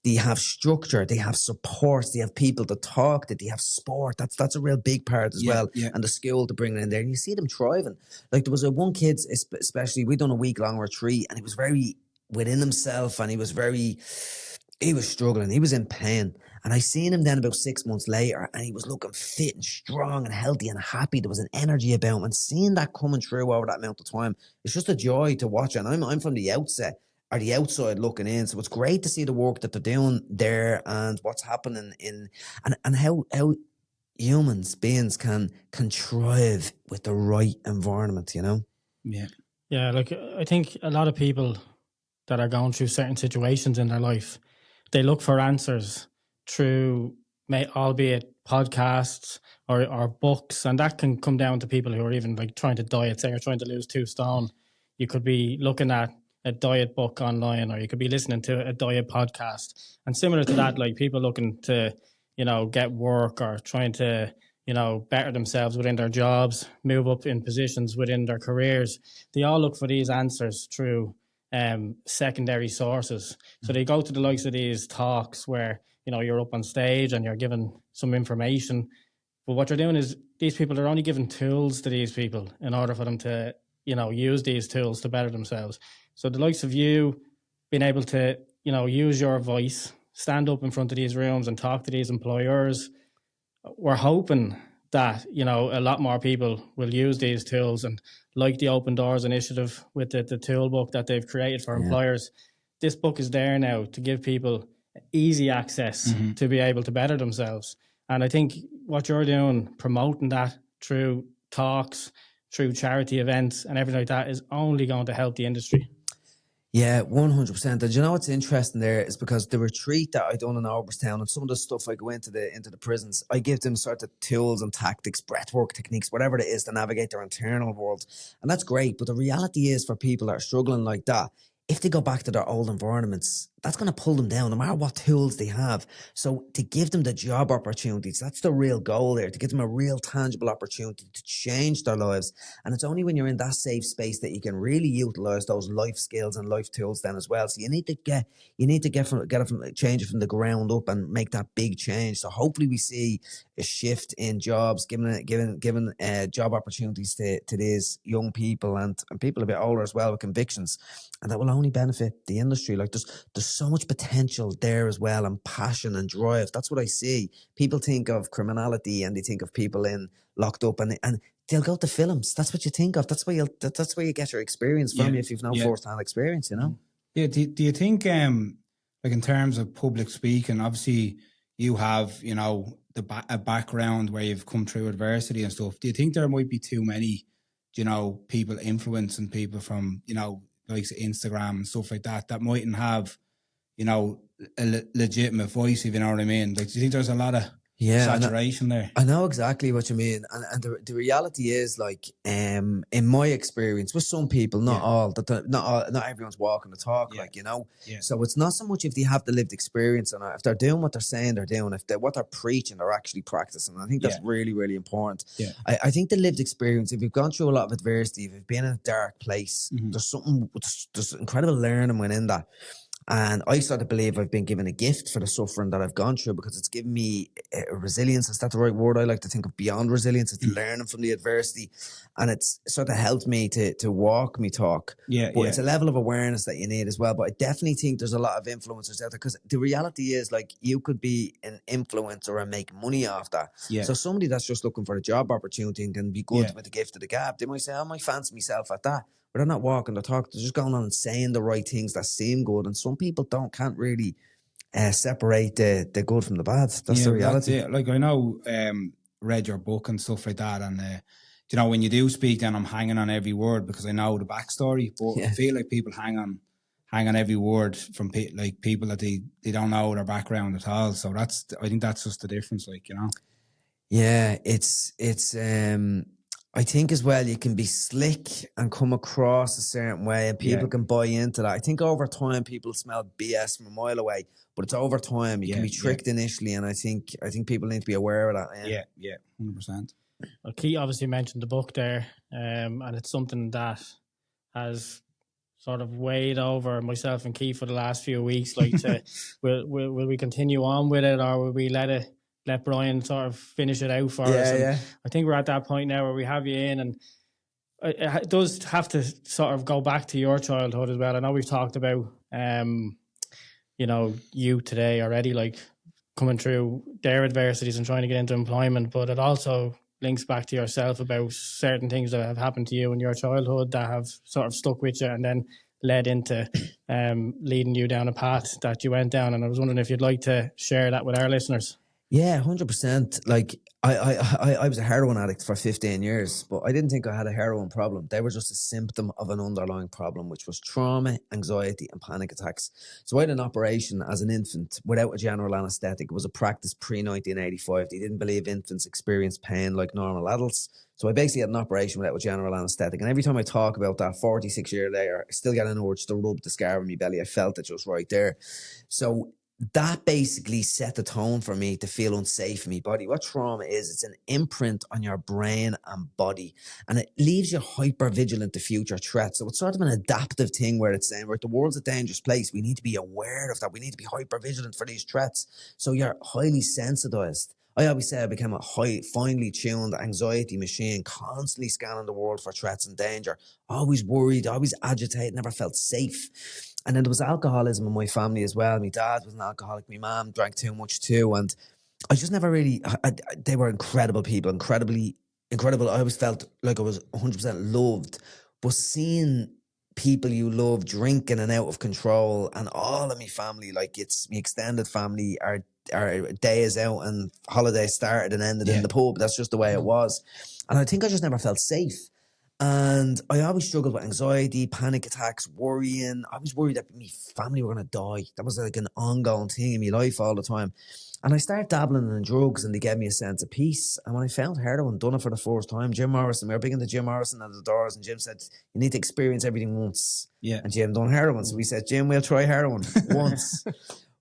They have structure, they have support, they have people to talk to, they have sport. That's a real big part as well. Yeah. And the school to bring it in there. And you see them thriving. Like there was a one kid, especially, we done a week-long retreat, and he was very within himself, and he was struggling. He was in pain. And I seen him then about 6 months later, and he was looking fit and strong and healthy and happy. There was an energy about him. And seeing that coming through over that amount of time, it's just a joy to watch. And I'm from the outset, or the outside looking in. So it's great to see the work that they're doing there and what's happening and how beings can thrive with the right environment, you know? Yeah. Yeah, like I think a lot of people that are going through certain situations in their life, they look for answers through, albeit podcasts or books, and that can come down to people who are even like trying to diet, say you're trying to lose 2 stone. You could be looking at a diet book online, or you could be listening to a diet podcast. And similar to that, like people looking to, get work or trying to, better themselves within their jobs, move up in positions within their careers. They all look for these answers through secondary sources. So they go to the likes of these talks where, you're up on stage and you're given some information. But what you're doing is these people are only giving tools to these people in order for them to, use these tools to better themselves. So the likes of you being able to, use your voice, stand up in front of these rooms and talk to these employers, we're hoping that, a lot more people will use these tools, and like the Open Doors initiative with the tool book that they've created for employers, this book is there now to give people easy access to be able to better themselves. And I think what you're doing, promoting that through talks, through charity events and everything like that, is only going to help the industry. Yeah, 100%. And you know what's interesting there is because the retreat that I done in Alberstown and some of the stuff I go into the prisons, I give them sort of tools and tactics, breathwork techniques, whatever it is to navigate their internal world. And that's great. But the reality is for people that are struggling like that, if they go back to their old environments, that's going to pull them down no matter what tools they have. So to give them the job opportunities, that's the real goal there, to give them a real tangible opportunity to change their lives. And it's only when you're in that safe space that you can really utilize those life skills and life tools then as well. So you need to change it from the ground up and make that big change. So hopefully we see a shift in jobs, giving job opportunities to these young people and people a bit older as well with convictions. And that will only benefit the industry. Like there's so much potential there as well, and passion and drive. That's what I see. People think of criminality and they think of people locked up, and they'll go to films. That's what you think of. That's where you get your experience from, if you've no first-hand experience, Yeah. Do you think, like in terms of public speaking, obviously you have, a background where you've come through adversity and stuff. Do you think there might be too many, people influencing people from, like Instagram and stuff like that mightn't have, a legitimate voice, if you know what I mean? Like, do you think there's a lot of saturation there? I know exactly what you mean. And the reality is, like, in my experience with some people, not all, not everyone's walking the talk, Yeah. So it's not so much if they have the lived experience or not. If they're doing what they're saying they're doing, what they're preaching, they're actually practicing. I think that's really, really important. Yeah. I think the lived experience, if you've gone through a lot of adversity, if you've been in a dark place, there's incredible learning within that. And I sort of believe I've been given a gift for the suffering that I've gone through, because it's given me a resilience. Is that the right word? I like to think of beyond resilience. It's learning from the adversity. And it's sort of helped me to walk me talk. But it's a level of awareness that you need as well. But I definitely think there's a lot of influencers out there, because the reality is, like, you could be an influencer and make money off that. Yeah. So somebody that's just looking for a job opportunity and can be good with the gift of the gab, they might say, I might fancy myself at that. But they're not walking the talk. They're just going on and saying the right things that seem good. And some people can't really separate the good from the bad. That's the reality. Like, I know, read your book and stuff like that. And, when you do speak, then I'm hanging on every word because I know the backstory. But I feel like people hang on every word from people that they don't know their background at all. So I think that's just the difference, like, Yeah, it's I think as well, you can be slick and come across a certain way, and people can buy into that. I think over time, people smell BS from a mile away, but it's over time. You can be tricked initially, and I think people need to be aware of that. Yeah, 100%. Well, Keith obviously mentioned the book there, and it's something that has sort of weighed over myself and Keith for the last few weeks. Like, will we continue on with it, or will we let Brian sort of finish it out for us? And I think we're at that point now where we have you in, and it does have to sort of go back to your childhood as well. I know we've talked about, you today already, like coming through their adversities and trying to get into employment, but it also links back to yourself about certain things that have happened to you in your childhood that have sort of stuck with you and then led into leading you down a path that you went down. And I was wondering if you'd like to share that with our listeners. Yeah, 100%. Like, I was a heroin addict for 15 years, but I didn't think I had a heroin problem. They were just a symptom of an underlying problem, which was trauma, anxiety, and panic attacks. So I had an operation as an infant without a general anesthetic. It was a practice pre-1985. They didn't believe infants experience pain like normal adults. So I basically had an operation without a general anesthetic. And every time I talk about that 46 years later, I still get an urge to rub the scar on my belly. I felt it just right there. So that basically set the tone for me to feel unsafe in my body. What trauma is, it's an imprint on your brain and body, and it leaves you hyper vigilant to future threats. So it's sort of an adaptive thing where it's saying, right, the world's a dangerous place. We need to be aware of that. We need to be hyper vigilant for these threats. So you're highly sensitized. I always say I became a finely tuned anxiety machine, constantly scanning the world for threats and danger. Always worried, always agitated, never felt safe. And then there was alcoholism in my family as well. My dad was an alcoholic. My mom drank too much too. And I just never really, they were incredible people, incredible. I always felt like I was 100% loved. But seeing people you love drinking and out of control, and all of my family, like it's my extended family, our days out and holidays started and ended in the pub. That's just the way it was. And I think I just never felt safe. And I always struggled with anxiety, panic attacks, worrying. I was worried that my family were going to die. That was like an ongoing thing in my life all the time. And I started dabbling in drugs, and they gave me a sense of peace. And when I found heroin, done it for the first time, Jim Morrison, we were big into Jim Morrison at the doors, and Jim said, you need to experience everything once. Yeah. And Jim done heroin. So we said, Jim, we'll try heroin once.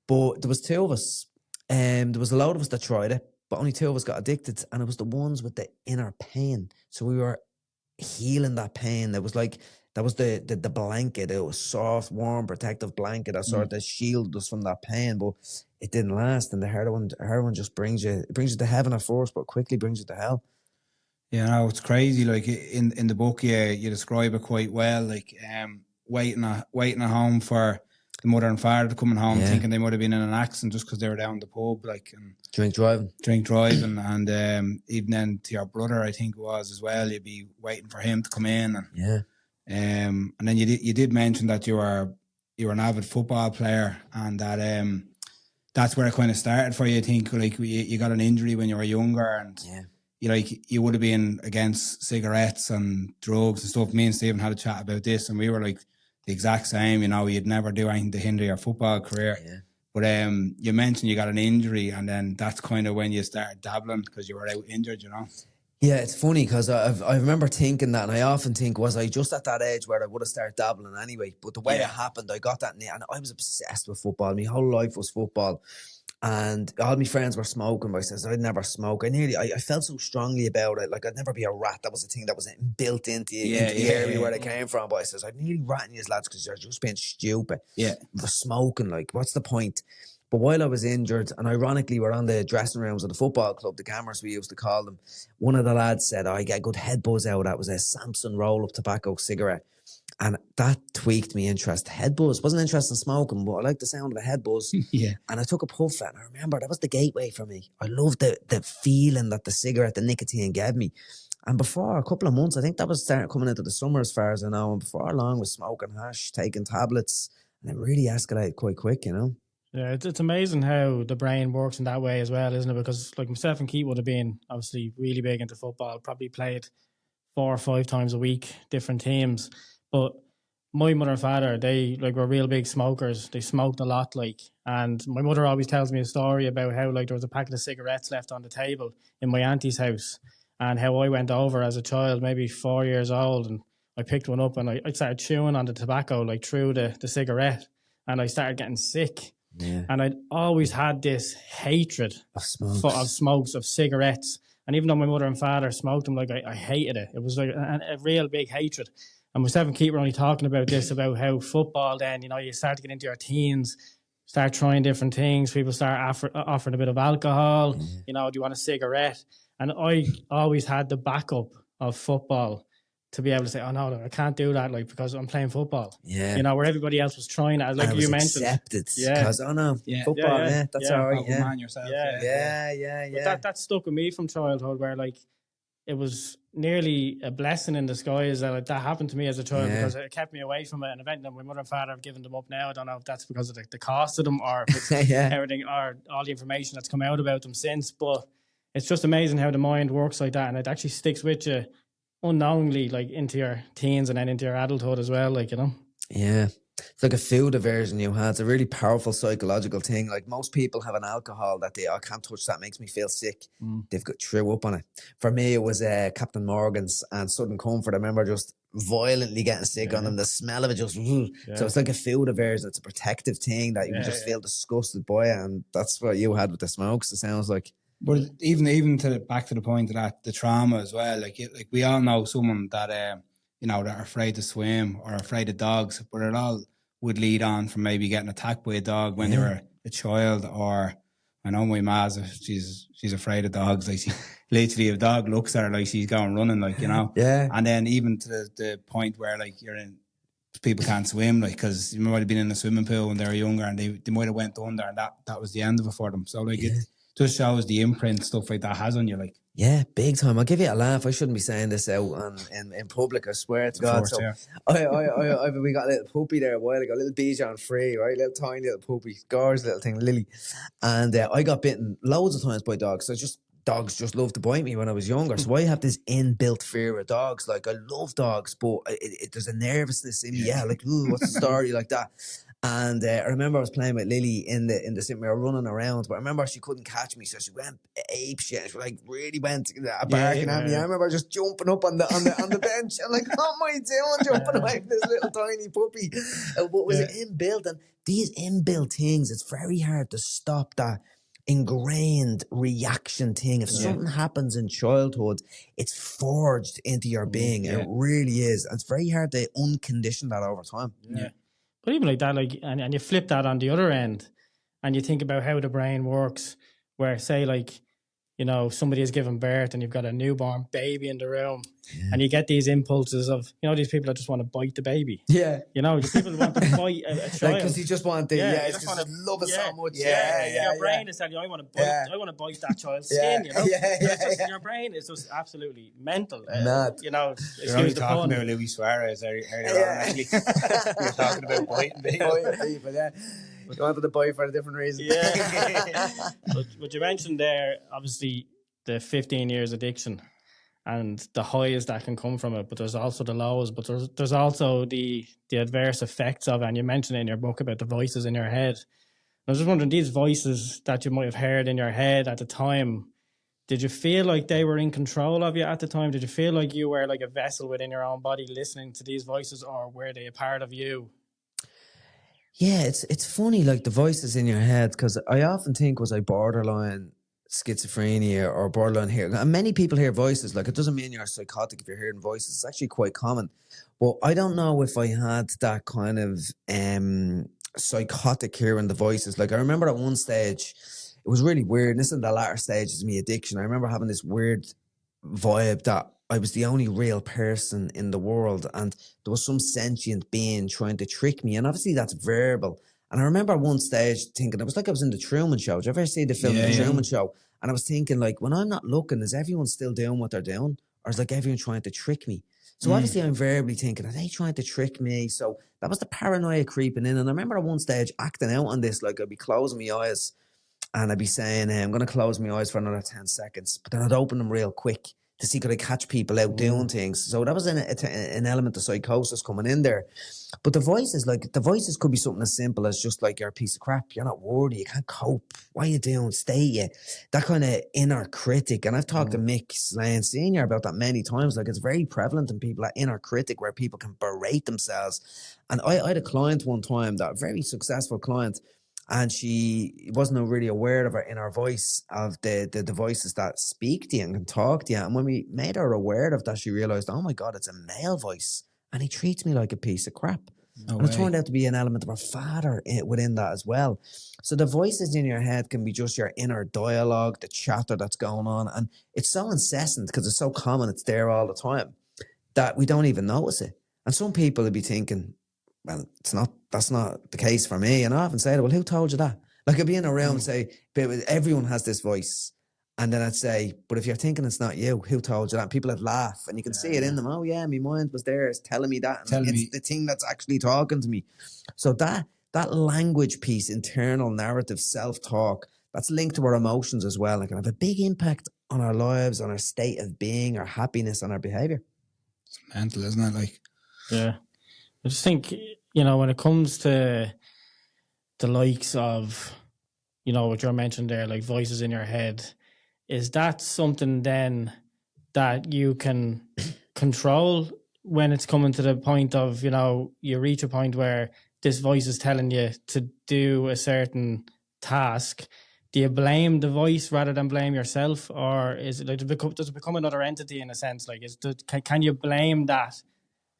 But there was two of us. There was a load of us that tried it, but only two of us got addicted. And it was the ones with the inner pain. So we were healing that pain. That was the blanket. It was soft, warm, protective blanket that sort of shielded us from that pain, but it didn't last. And the heroin just brings you to heaven at first, but quickly brings you to hell. Yeah, no, it's crazy. Like in the book, you describe it quite well. Like waiting at home for the mother and father coming home, thinking they might have been in an accident just because they were down the pub, like, and drink driving, and even then to your brother, I think it was as well. You'd be waiting for him to come in, and then you did mention that you were an avid football player, and that that's where it kind of started for you. I think like you got an injury when you were younger, and you would have been against cigarettes and drugs and stuff. Me and Stephen had a chat about this, and we were like the exact same. You'd never do anything to hinder your football career. Yeah. But you mentioned you got an injury, and then that's kind of when you started dabbling because you were out injured, Yeah, it's funny because I remember thinking that, and I often think, was I just at that age where I would have started dabbling anyway? But the way it happened, I got that, and I was obsessed with football. My whole life was football. And all my friends were smoking, but I said I'd never smoke. I felt so strongly about it. Like, I'd never be a rat. That was a thing that was built into the area where I came from. But I said, I'm nearly ratting these lads because they're just being stupid. Yeah. For smoking, like, what's the point? But while I was injured, and ironically, we're on the dressing rooms of the football club, the cameras we used to call them, one of the lads said, I get a good head buzz out. That was a Samson roll-up tobacco cigarette. And that tweaked me interest. Head buzz. Wasn't interested in smoking, but I liked the sound of a head buzz. And I took a puff, and I remember that was the gateway for me. I loved the feeling that the cigarette, the nicotine gave me. And before a couple of months, I think that was starting coming into the summer as far as I know. And before long, was smoking hash, taking tablets, and it really escalated quite quick, Yeah, it's amazing how the brain works in that way as well, isn't it? Because like myself and Keith would have been obviously really big into football, probably played 4 or 5 times a week, different teams. But my mother and father, they were real big smokers. They smoked a lot, and my mother always tells me a story about how there was a packet of cigarettes left on the table in my auntie's house, and how I went over as a child, maybe 4 years old, and I picked one up and I started chewing on the tobacco, like through the cigarette, and I started getting sick. Yeah. And I'd always had this hatred Of smokes. of smokes, of cigarettes. And even though my mother and father smoked them, like I hated it. It was like a real big hatred. And myself and Keith were only talking about this, about how football then, you start to get into your teens, start trying different things. People start offering a bit of alcohol. Do you want a cigarette? And I always had the backup of football to be able to say, oh no, I can't do that, like, because I'm playing football. Yeah. Where everybody else was trying it, like and it you was mentioned. accepted. Yeah. Because, football, that's all right. Yeah. Man yourself. Yeah. But that stuck with me from childhood, where like it was nearly a blessing in disguise that that happened to me as a child, because it kept me away from it. And eventually my mother and father have given them up now. I don't know if that's because of the cost of them, or if it's everything, or all the information that's come out about them since. But it's just amazing how the mind works like that, and it actually sticks with you unknowingly, like into your teens and then into your adulthood as well, like, Yeah. It's like a food aversion you had. It's a really powerful psychological thing. Like, most people have an alcohol that I can't touch, that makes me feel sick. They've got threw up on it. For me, it was Captain Morgan's and Southern Comfort. I remember just violently getting sick on them. The smell of it just... So it's like a food aversion. It's a protective thing that you just feel disgusted by, and that's what you had with the smokes, it sounds like. But even back to the point of that, the trauma as well. Like we all know someone that that are afraid to swim or afraid of dogs, but it all would lead on from maybe getting attacked by a dog when they were a child. Or I know my ma, she's afraid of dogs. Like, she literally, if a dog looks at her, like, she's going running, like, Yeah. And then even to the point where, like, people can't swim, like, because you might have been in a swimming pool when they were younger, and they might have went under, and that was the end of it for them. So, like, it just shows the imprint stuff like that has on you, like. Yeah, big time. I'll give you a laugh. I shouldn't be saying this out in public, I swear to God. So we got a little puppy there a while ago, a little Bichon Free, right? Little tiny little puppy, gorgeous little thing, Lily. And I got bitten loads of times by dogs. So dogs just loved to bite me when I was younger. So I have this inbuilt fear of dogs. Like, I love dogs, but there's a nervousness in me. Yeah, like, ooh, what's the story, like that. And I remember I was playing with Lily in the sim. We were running around, but I remember she couldn't catch me, so she went ape shit. She like really went barking at me. I remember just jumping up on the bench and like, what am I doing, jumping away from this little tiny puppy? But was it inbuilt? And these inbuilt things, it's very hard to stop that ingrained reaction thing. If something happens in childhood, it's forged into your being. It really is. And it's very hard to uncondition that over time. Yeah. But even like that, like, and you flip that on the other end, and you think about how the brain works, where, say, like, somebody has given birth and you've got a newborn baby in the room, and you get these impulses of, these people that just want to bite the baby. Yeah. These people want to bite a child. Because you just want to, you just love it so much. Your brain is telling you, I want to bite that child's skin, your brain is just absolutely mental. Mad. You're only talking about Luis Suarez earlier on, actually. You're talking about biting people. You wanted to buy for a different reason. Yeah. But you mentioned there, obviously, the 15 years addiction and the highs that can come from it, but there's also the lows, but there's also the adverse effects of it. And you mentioned in your book about the voices in your head. I was just wondering, these voices that you might have heard in your head at the time, did you feel like they were in control of you at the time? Did you feel like you were like a vessel within your own body listening to these voices, or were they a part of you? Yeah, it's funny, like the voices in your head, because I often think, was I borderline schizophrenia or borderline hearing? And many people hear voices. Like, it doesn't mean you're psychotic if you're hearing voices. It's actually quite common. But I don't know if I had that kind of psychotic hearing the voices. Like, I remember at one stage, it was really weird. And this is in the latter stages of my addiction. I remember having this weird vibe that I was the only real person in the world, and there was some sentient being trying to trick me. And obviously that's verbal. And I remember at one stage thinking, it was like I was in the Truman Show. Did you ever see the film The Truman Show? And I was thinking, like, when I'm not looking, is everyone still doing what they're doing? Or is like everyone trying to trick me? So obviously I'm verbally thinking, are they trying to trick me? So that was the paranoia creeping in. And I remember at one stage acting out on this, like I'd be closing my eyes and I'd be saying, I'm going to close my eyes for another 10 seconds. But then I'd open them real quick. to see could I catch people out doing things. So that was an element of psychosis coming in there. But the voices could be something as simple as just like you're a piece of crap. You're not worthy. You can't cope. Why are you doing? Stay you. That kind of inner critic. And I've talked to Mick Slane Senior about that many times. Like it's very prevalent in people, that inner critic where people can berate themselves. And I had a client one time, that a very successful client, and she wasn't really aware of her inner voice, of the voices that speak to you and can talk to you. And when we made her aware of that, she realized, oh my God, it's a male voice. And he treats me like a piece of crap. No and way. it turned out to be an element of her father within that as well. So the voices in your head can be just your inner dialogue, the chatter that's going on. And it's so incessant because it's so common, it's there all the time, that we don't even notice it. And some people will be thinking, well, that's not the case for me. And I often say, well, who told you that? Like I'd be in a room and say, everyone has this voice. And then I'd say, but if you're thinking it's not you, who told you that? And people would laugh and you can see it in them. Oh yeah, my mind was there, it's telling me that. And it's the thing that's actually talking to me. So that language piece, internal narrative, self-talk, that's linked to our emotions as well. And can have a big impact on our lives, on our state of being, our happiness, on our behavior. It's mental, isn't it? Like, yeah. I just think, when it comes to the likes of, what you're mentioning there, like voices in your head, is that something then that you can control when it's coming to the point of, you reach a point where this voice is telling you to do a certain task? Do you blame the voice rather than blame yourself? Or is it like, does it become another entity in a sense? Like, can you blame that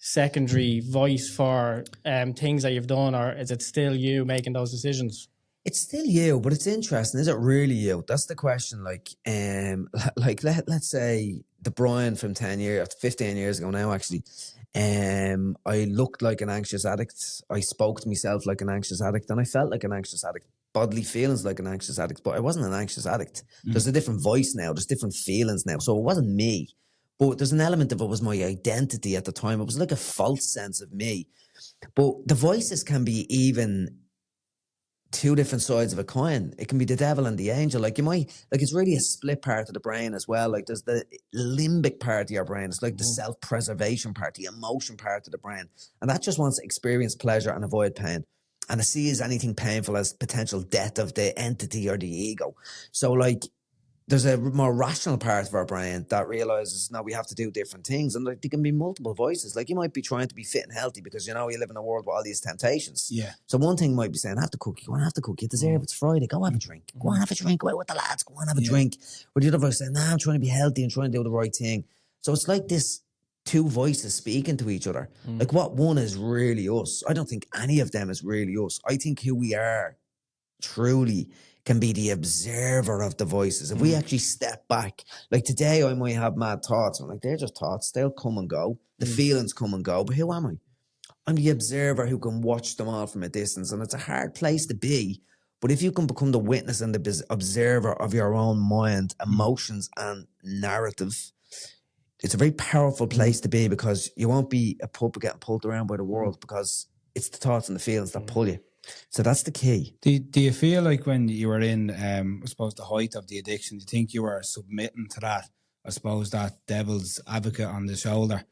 secondary voice for things that you've done, or is it still you making those decisions? It's still you, but it's interesting. Is it really you? That's the question. Like let's say the Brian from 15 years ago now, actually, I looked like an anxious addict. I spoke to myself like an anxious addict, and I felt like an anxious addict. Bodily feelings like an anxious addict, but I wasn't an anxious addict. There's a different voice now. There's different feelings now. So it wasn't me. But there's an element of it was my identity at the time. It was like a false sense of me. But the voices can be even two different sides of a coin. It can be the devil and the angel. Like it's really a split part of the brain as well. Like there's the limbic part of your brain. It's like the self-preservation part, the emotion part of the brain. And that just wants to experience pleasure and avoid pain. And it sees anything painful as potential death of the entity or the ego. So like, there's a more rational part of our brain that realizes, no, we have to do different things. And like, there can be multiple voices. Like you might be trying to be fit and healthy because, you live in a world with all these temptations. Yeah. So one thing might be saying, have to cook. You want to have to cook. You deserve it's Friday. Go have a drink. Go and have a drink. Go out with the lads. Go and have a drink. Or the other voice saying, I'm trying to be healthy and trying to do the right thing. So it's like this two voices speaking to each other. Like what one is really us. I don't think any of them is really us. I think who we are truly can be the observer of the voices. If we actually step back, like today I might have mad thoughts. I'm like, they're just thoughts. They'll come and go. The feelings come and go. But who am I? I'm the observer who can watch them all from a distance. And it's a hard place to be. But if you can become the witness and the observer of your own mind, emotions and narrative, it's a very powerful place to be, because you won't be a puppet getting pulled around by the world, because it's the thoughts and the feelings that pull you. So that's the key. Do you feel like when you were in, I suppose, the height of the addiction, do you think you were submitting to that, I suppose, that devil's advocate on the shoulder?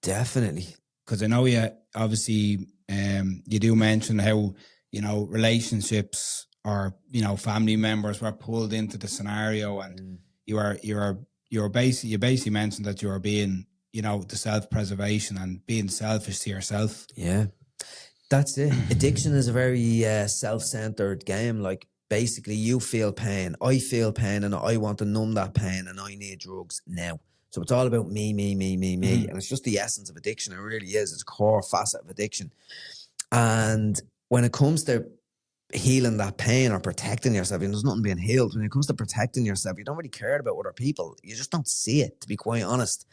Definitely. Because I know you, obviously, you do mention how, relationships or, family members were pulled into the scenario, and you basically mentioned that you were being, the self-preservation and being selfish to yourself. Yeah. That's it. Addiction is a very self-centered game. Like basically you feel pain, I feel pain, and I want to numb that pain, and I need drugs now. So it's all about me. And it's just the essence of addiction. It really is. It's a core facet of addiction. And when it comes to healing that pain or protecting yourself, there's nothing being healed. When it comes to protecting yourself, you don't really care about other people. You just don't see it, to be quite honest.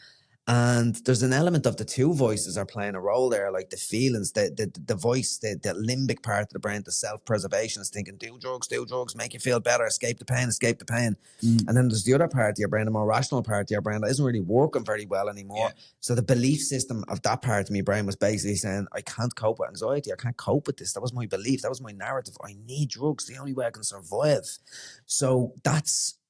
And there's an element of the two voices are playing a role there, like the feelings, the voice, the limbic part of the brain, the self-preservation is thinking, do drugs, make you feel better, escape the pain. And then there's the other part of your brain, the more rational part of your brain that isn't really working very well anymore. Yeah. So the belief system of that part of my brain was basically saying, I can't cope with anxiety, I can't cope with this. That was my belief, that was my narrative. I need drugs, the only way I can survive. So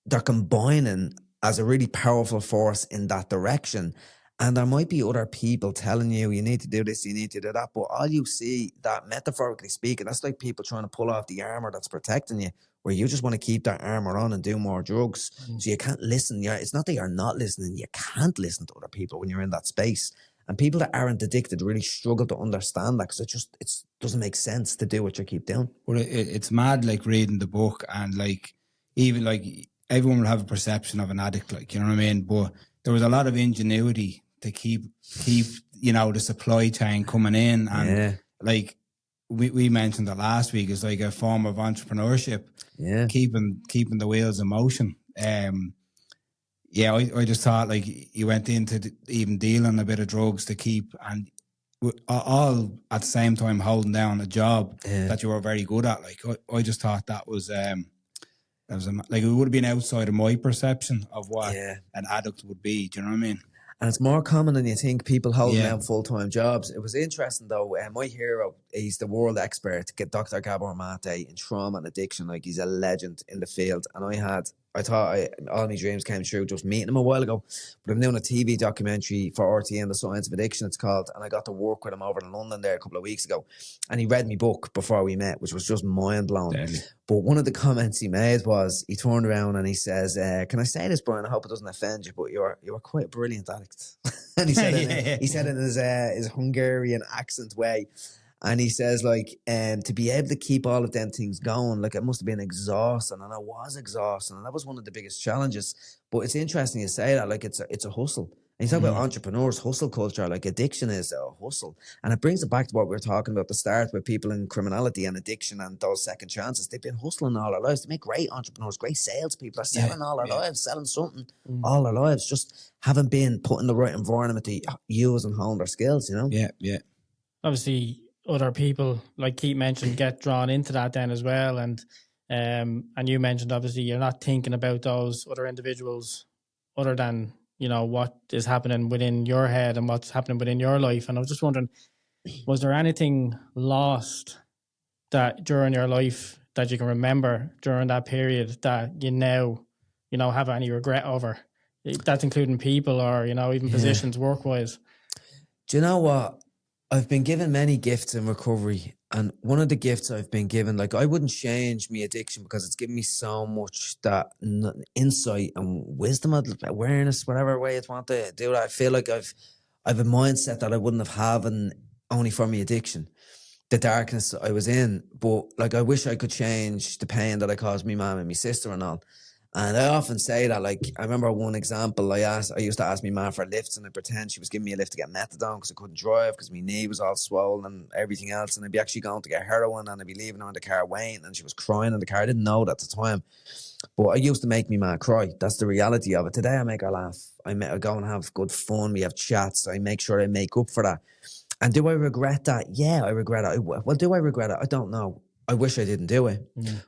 they're combining as a really powerful force in that direction. And there might be other people telling you, you need to do this, you need to do that. But all you see, that metaphorically speaking, that's like people trying to pull off the armor that's protecting you, where you just want to keep that armor on and do more drugs. So you can't listen. It's not that you're not listening. You can't listen to other people when you're in that space. And people that aren't addicted really struggle to understand that, because it doesn't make sense to do what you keep doing. Well, it's mad, like reading the book, and like even like everyone will have a perception of an addict, like, you know what I mean? But there was a lot of ingenuity to keep you know, the supply chain coming in, and like we mentioned that last week, is like a form of entrepreneurship. Yeah, keeping the wheels in motion. I just thought, like, you went into even dealing a bit of drugs to keep, and all at the same time holding down a job that you were very good at. Like, I just thought that was like, it would have been outside of my perception of what an addict would be. Do you know what I mean? And it's more common than you think, people holding down full-time jobs. It was interesting, though. My hero, he's the world expert, Dr. Gabor Mate, in trauma and addiction. Like, he's a legend in the field. And I thought all my dreams came true just meeting him a while ago. But I'm doing a TV documentary for RTN, The Science of Addiction, it's called. And I got to work with him over in London there a couple of weeks ago. And he read my book before we met, which was just mind-blowing. But one of the comments he made was, he turned around and he says, can I say this, Brian? I hope it doesn't offend you, but you're quite a brilliant addict. And he said it in his Hungarian accent way. And he says, like, to be able to keep all of them things going, like, it must have been exhausting. And I was exhausting. And that was one of the biggest challenges. But it's interesting you say that, like, it's a hustle. And you talk about entrepreneurs, hustle culture, like, addiction is a hustle. And it brings it back to what we were talking about at the start, with people in criminality and addiction and those second chances. They've been hustling all their lives. They make great entrepreneurs, great salespeople, are selling all their lives, selling something all their lives. Just haven't been put in the right environment to use and hone their skills, you know? Yeah. Obviously, other people, like Keith mentioned, get drawn into that then as well. And you mentioned, obviously, you're not thinking about those other individuals other than, you know, what is happening within your head and what's happening within your life. And I was just wondering, was there anything lost that during your life that you can remember during that period that you now, you know, have any regret over? That's including people or, you know, even positions work-wise. Do you know what? I've been given many gifts in recovery, and one of the gifts I've been given, like, I wouldn't change my addiction because it's given me so much that insight and wisdom, awareness, whatever way you want to do that. I feel like I've a mindset that I wouldn't have had only for my addiction, the darkness I was in. But, like, I wish I could change the pain that I caused me mum and my sister and all. And I often say that, like, I remember one example, I used to ask my mum for lifts, and I'd pretend she was giving me a lift to get methadone because I couldn't drive because my knee was all swollen and everything else. And I'd be actually going to get heroin, and I'd be leaving her in the car waiting, and she was crying in the car. I didn't know that at the time. But I used to make me mum cry. That's the reality of it. Today I make her laugh. I go and have good fun. We have chats. I make sure I make up for that. And do I regret that? Yeah, I regret it. Well, do I regret it? I don't know. I wish I didn't do it.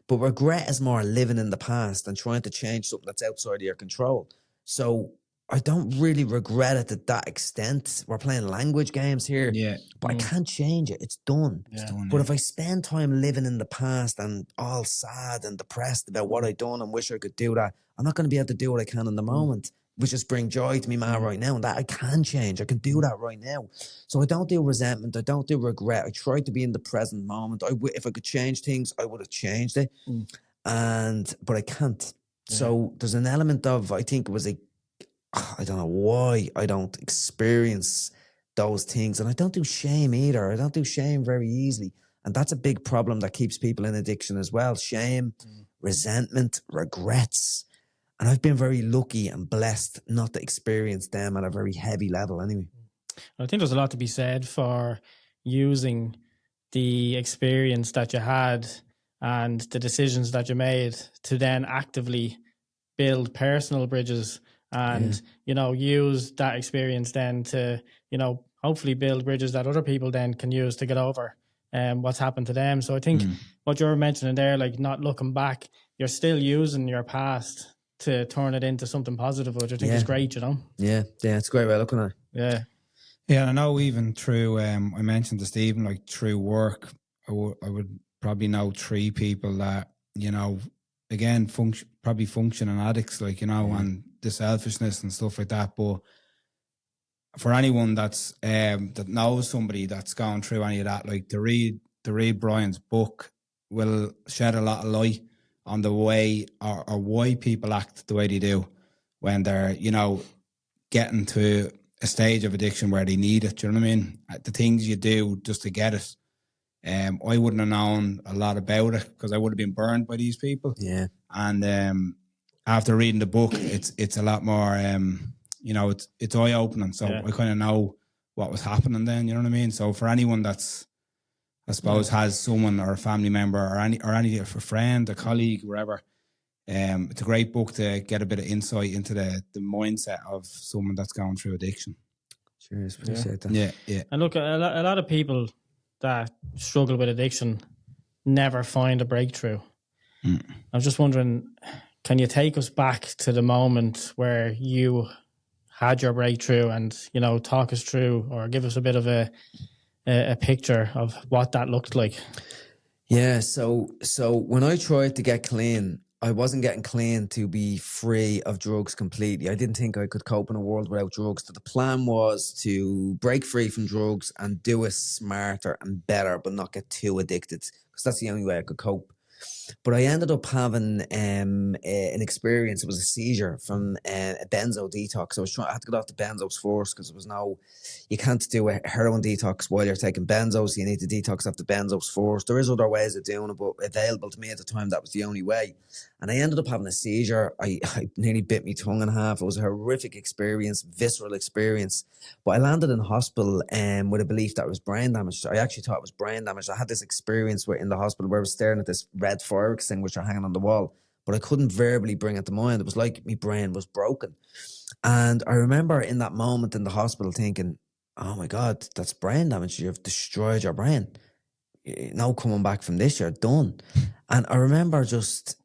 But regret is more living in the past and trying to change something that's outside of your control. So I don't really regret it to that extent. We're playing language games here. But I can't change it. It's done. But if I spend time living in the past and all sad and depressed about what I've done and wish I could do that, I'm not going to be able to do what I can in the moment, which is bring joy to me man right now. And that I can change. I can do that right now. So I don't do resentment. I don't do regret. I try to be in the present moment. If I could change things, I would have changed it. But I can't. So there's an element of, I think it was I don't know why I don't experience those things. And I don't do shame either. I don't do shame very easily. And that's a big problem that keeps people in addiction as well. Shame, resentment, regrets. And I've been very lucky and blessed not to experience them at a very heavy level anyway. I think there's a lot to be said for using the experience that you had and the decisions that you made to then actively build personal bridges and, you know, use that experience then to, you know, hopefully build bridges that other people then can use to get over what's happened to them. So I think what you're mentioning there, like not looking back, you're still using your past to turn it into something positive, which I think is great, you know? Yeah, it's a great way of looking at it. Yeah, I know even through, I mentioned to Stephen, like through work, I would probably know 3 people that, you know, again, functioning addicts, like, you know, and the selfishness and stuff like that. But for anyone that's that knows somebody that's gone through any of that, like to read Brian's book will shed a lot of light on the way or why people act the way they do when they're, you know, getting to a stage of addiction where they need it. Do you know what I mean? The things you do just to get it. I wouldn't have known a lot about it because I would have been burned by these people. Yeah. And after reading the book, it's a lot more, you know, it's eye opening. So I kind of know what was happening then. You know what I mean? So for anyone that's, I suppose, has someone or a family member or any a friend, a colleague, wherever, it's a great book to get a bit of insight into the mindset of someone that's going through addiction. Cheers, appreciate that. Yeah. And look, a lot of people that struggle with addiction never find a breakthrough. I was just wondering, can you take us back to the moment where you had your breakthrough and, you know, talk us through or give us a bit of a picture of what that looked like? Yeah, so when I tried to get clean, I wasn't getting clean to be free of drugs completely. I didn't think I could cope in a world without drugs. So the plan was to break free from drugs and do it smarter and better, but not get too addicted, because that's the only way I could cope. But I ended up having an experience. It was a seizure from a benzo detox. I had to get off the benzos first because you can't do a heroin detox while you're taking benzos. You need to detox off the benzos first. There is other ways of doing it, but available to me at the time, that was the only way. And I ended up having a seizure. I nearly bit my tongue in half. It was a horrific experience, visceral experience. But I landed in hospital with a belief that it was brain damage. I actually thought it was brain damage. I had this experience in the hospital where I was staring at this red fire extinguisher hanging on the wall, but I couldn't verbally bring it to mind. It was like my brain was broken. And I remember in that moment in the hospital thinking, oh my God, that's brain damage. You've destroyed your brain. No coming back from this, you're done. And I remember just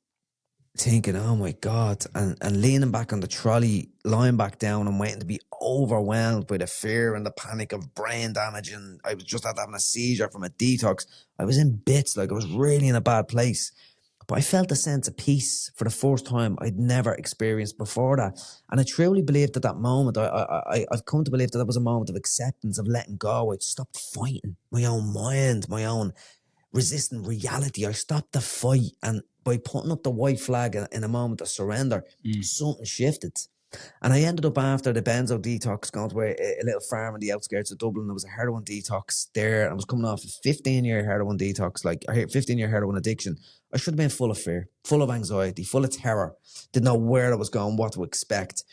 thinking, oh my God, and leaning back on the trolley, lying back down and waiting to be overwhelmed by the fear and the panic of brain damage. And I was just having a seizure from a detox. I was in bits, like I was really in a bad place. But I felt a sense of peace for the first time I'd never experienced before that. And I truly believed at that moment, I've come to believe that was a moment of acceptance, of letting go. I'd stopped fighting my own mind, my own resisting reality. I stopped the fight, and by putting up the white flag in a moment of surrender, something shifted. And I ended up, after the benzo detox, going to a little farm in the outskirts of Dublin. There was a heroin detox there. I was coming off a 15-year heroin detox, like a 15-year heroin addiction. I should have been full of fear, full of anxiety, full of terror. Didn't know where I was going, what to expect.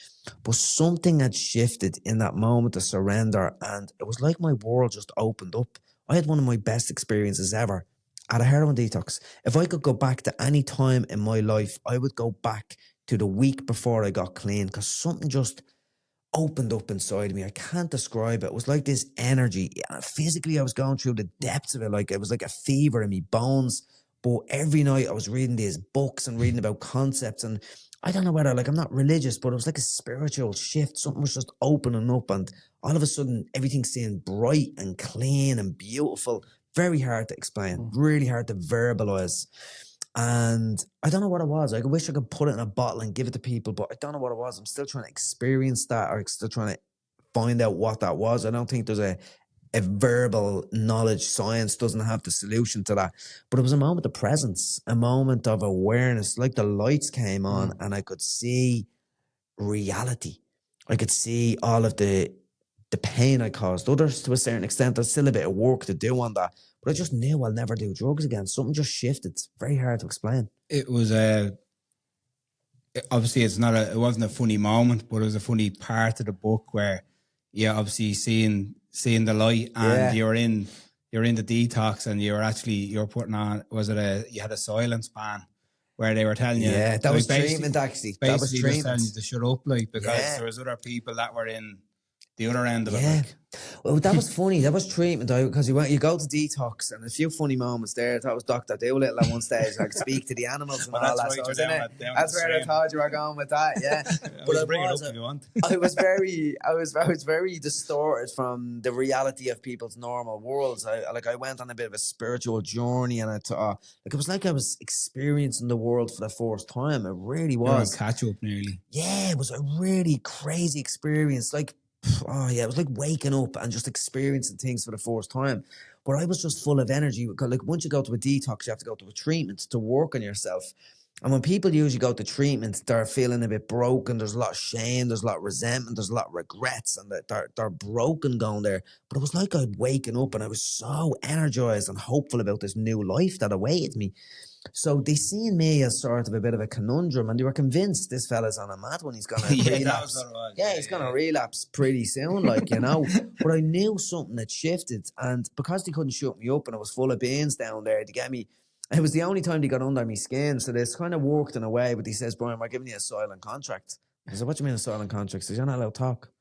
But something had shifted in that moment of surrender, and it was like my world just opened up. I had one of my best experiences ever at a heroin detox. If I could go back to any time in my life, I would go back to the week before I got clean, because something just opened up inside of me. I can't describe it. It was like this energy. Physically, I was going through the depths of it. Like it was like a fever in my bones. But every night I was reading these books and reading about concepts. And I don't know whether, like, I'm not religious, but it was like a spiritual shift. Something was just opening up, and all of a sudden everything seemed bright and clean and beautiful. Very hard to explain, really hard to verbalize. And I don't know what it was. Like, I wish I could put it in a bottle and give it to people, but I don't know what it was. I'm still trying to experience that, or still trying to find out what that was. I don't think there's a verbal knowledge. Science doesn't have the solution to that. But it was a moment of presence, a moment of awareness. Like the lights came on and I could see reality. I could see all of the pain I caused others to a certain extent. There's still a bit of work to do on that. But I just knew I'll never do drugs again. Something just shifted. It's very hard to explain. It was obviously it wasn't a funny moment, but it was a funny part of the book where obviously seeing the light, and you're in the detox, and you're putting on, you had a silence ban where they were telling you, that was treatment actually. That was treatment. just telling you to shut up, like, because there was other people that were in the other end of it. Yeah. Like. Well, that was funny. That was treatment, because you go to detox, and a few funny moments there. I thought it was Dr. Doolittle at one stage. I could speak to the animals and Well, all that's that. right, So I was you're in down it. down That's the where I stream. thought you were going with that. Yeah, But I bring it up if you want. I was very distorted from the reality of people's normal worlds. I went on a bit of a spiritual journey, and it was like I was experiencing the world for the first time. It really You're on was. catch up nearly. Yeah, it was a really crazy experience. Like, oh yeah, it was like waking up and just experiencing things for the first time. But I was just full of energy. Like, once you go to a detox, you have to go to a treatment to work on yourself. And when people usually go to treatment, they're feeling a bit broken. There's a lot of shame. There's a lot of resentment. There's a lot of regrets, and they're broken going there. But it was like I'd waken up, and I was so energized and hopeful about this new life that awaited me. So they seen me as sort of a bit of a conundrum, and they were convinced this fella's on a mad one. He's going to Yeah, that relapse. was what it was. Yeah, he's going to relapse pretty soon, like, you know. But I knew something had shifted, and because they couldn't shoot me up and I was full of beans down there, they get me. It was the only time they got under my skin, so this kind of worked in a way. But he says, "Brian, we're giving you a silent contract." I said, "What do you mean a silent contract?" He says, "You're not allowed to talk."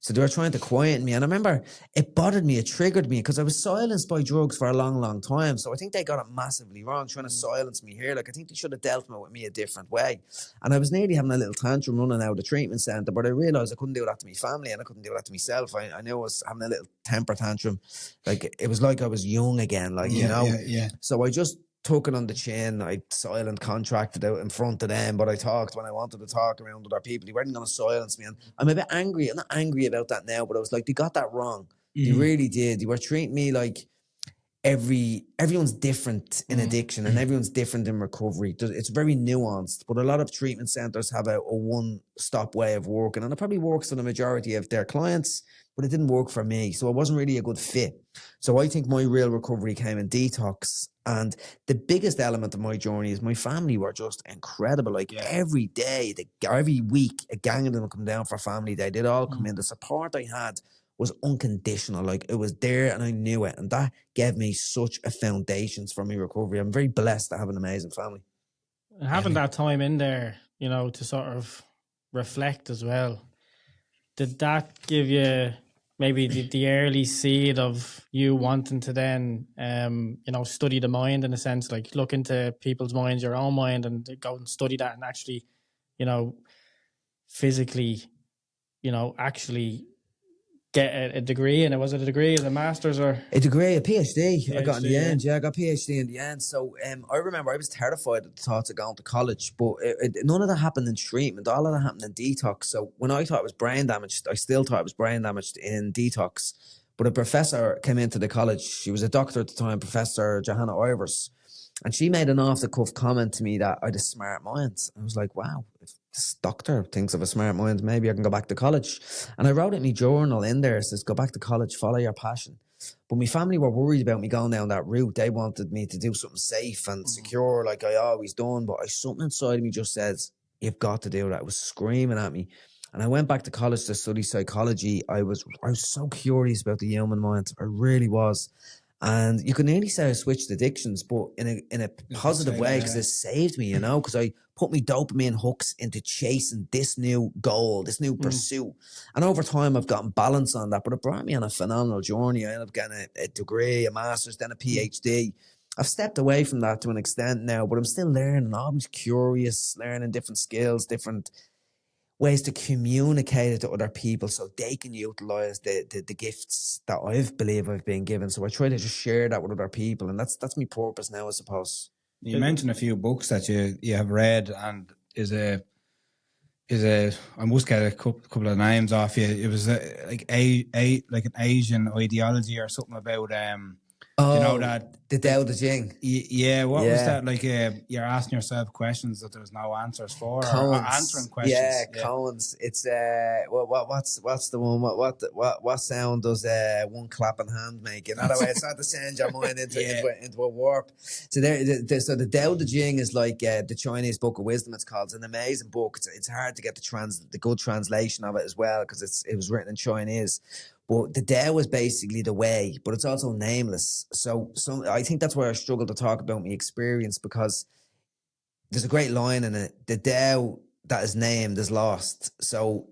So they were trying to quieten me. And I remember it bothered me, it triggered me, because I was silenced by drugs for a long, long time. So I think they got it massively wrong, trying to silence me here. Like, I think they should have dealt with me a different way. And I was nearly having a little tantrum running out of the treatment centre, but I realised I couldn't do that to my family, and I couldn't do that to myself. I knew I was having a little temper tantrum. Like, it was like I was young again, like, you know. Yeah. So I just took it on the chin. I silent contracted out in front of them, but I talked when I wanted to talk around other people. They weren't going to silence me. And I'm a bit angry. I'm not angry about that now, but I was like, they got that wrong. They really did. They were treating me like everyone's different in addiction, and everyone's different in recovery. It's very nuanced, but a lot of treatment centers have a one-stop way of working, and it probably works for the majority of their clients, but it didn't work for me. So it wasn't really a good fit. So I think my real recovery came in detox. And the biggest element of my journey is my family were just incredible. Like, every day, every week, a gang of them would come down for family day. They'd all come in. The support I had was unconditional. Like, it was there and I knew it. And that gave me such a foundations for my recovery. I'm very blessed to have an amazing family. And having that time in there, you know, to sort of reflect as well, did that give you maybe the early seed of you wanting to then, you know, study the mind, in a sense, like look into people's minds, your own mind, and go and study that and actually, you know, physically, you know, actually get a degree? And was it a degree, a master's, or a degree, a PhD? I got in the yeah. end. Yeah, I got PhD in the end. So I remember I was terrified at the thoughts of going to college, but none of that happened in treatment. All of that happened in detox. So when I thought it was brain damaged, I still thought it was brain damaged in detox. But a professor came into the college. She was a doctor at the time, Professor Johanna Ivers. And she made an off-the-cuff comment to me that I had a smart mind. I was like, wow, if this doctor thinks of a smart mind, maybe I can go back to college. And I wrote it in my journal in there. It says, go back to college, follow your passion. But my family were worried about me going down that route. They wanted me to do something safe and secure like I always done. But something inside of me just says, you've got to do that. It was screaming at me. And I went back to college to study psychology. I was so curious about the human mind. I really was. And you could nearly say I switched addictions, but in a positive way, because it saved me, you know, because I put me dopamine hooks into chasing this new goal, this new pursuit. And over time, I've gotten balance on that, but it brought me on a phenomenal journey. I ended up getting a degree, a master's, then a PhD. I've stepped away from that to an extent now, but I'm still learning, always curious, learning different skills, different ways to communicate it to other people so they can utilize the gifts that I've been given. So I try to just share that with other people, and that's my purpose now, I suppose. You mentioned a few books that you have read, and is a I must get a couple of names off you. It was like an Asian ideology or something about you know that the Tao Te Ching. Yeah, what was that? Like you're asking yourself questions that there's no answers for, or answering questions. Yeah, Cohen's. It's what's the one? What sound does one clapping hand make? In other way, it's not to send your mind into a warp. So so the Tao Te Ching is like the Chinese Book of Wisdom. It's called. It's an amazing book. It's hard to get the good translation of it as well, because it was written in Chinese. But the Tao is basically the way, but it's also nameless. So I think that's why I struggle to talk about my experience, because there's a great line in it. The Tao that is named is lost. So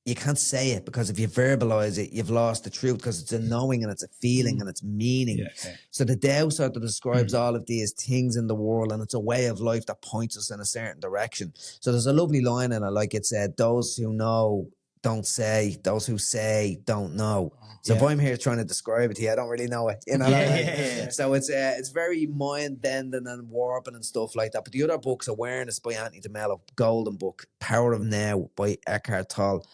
you can't say it, because if you verbalize it, you've lost the truth, because it's a knowing and it's a feeling and it's meaning. So the Tao sort of describes all of these things in the world, and it's a way of life that points us in a certain direction. So there's a lovely line in it, like it said, those who know don't say, those who say don't know. So if I'm here trying to describe it to you, I don't really know it. You know So it's very mind bending and warping and stuff like that. But the other books, Awareness by Anthony DeMello, Golden Book, Power of Now by Eckhart Tolle,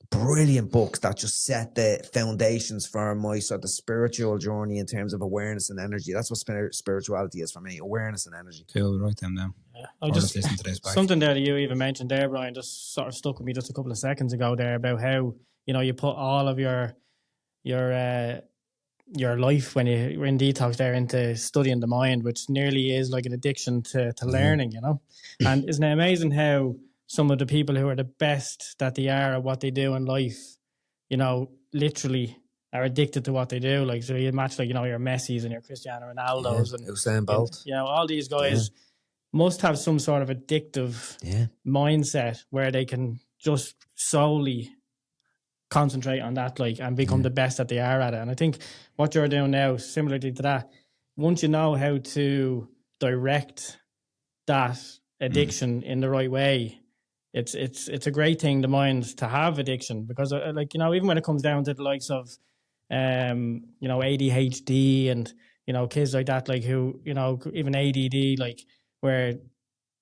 brilliant books that just set the foundations for my sort of spiritual journey in terms of awareness and energy. That's what spirituality is for me, awareness and energy. Cool, write them down. I just listen to this back. Something there that you even mentioned there, Brian, just sort of stuck with me just a couple of seconds ago there, about how, you know, you put all of your life when you're in detox there into studying the mind, which nearly is like an addiction to learning, you know. And isn't it amazing how some of the people who are the best that they are at what they do in life, you know, literally are addicted to what they do? Like, so you match, like, you know, your Messis and your Cristiano Ronaldos and Usain Bolt. You know, all these guys must have some sort of addictive mindset where they can just solely concentrate on that, like, and become the best that they are at it. And I think what you're doing now, similarly to that, once you know how to direct that addiction in the right way, it's a great thing, the mind, to have addiction, because like, you know, even when it comes down to the likes of you know, ADHD and, you know, kids like that, like, who, you know, even ADD, like, where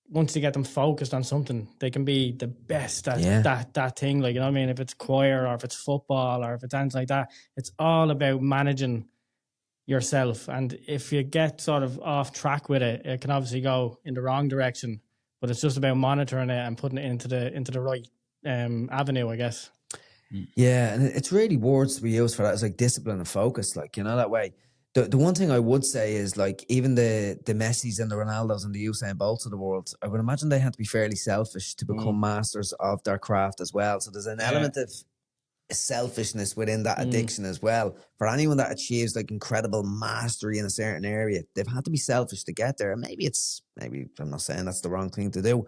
once you get them focused on something, they can be the best at that thing. Like, you know what I mean? If it's choir or if it's football or if it's anything like that, it's all about managing yourself. And if you get sort of off track with it, it can obviously go in the wrong direction. But it's just about monitoring it and putting it into the right avenue, I guess. Yeah, and it's really words to be used for that. It's like discipline and focus, like, you know, that way. The one thing I would say is, like, even the Messis and the Ronaldos and the Usain Bolts of the world, I would imagine they had to be fairly selfish to become masters of their craft as well. So there's an element of selfishness within that addiction as well. For anyone that achieves like incredible mastery in a certain area, they've had to be selfish to get there. And maybe I'm not saying that's the wrong thing to do,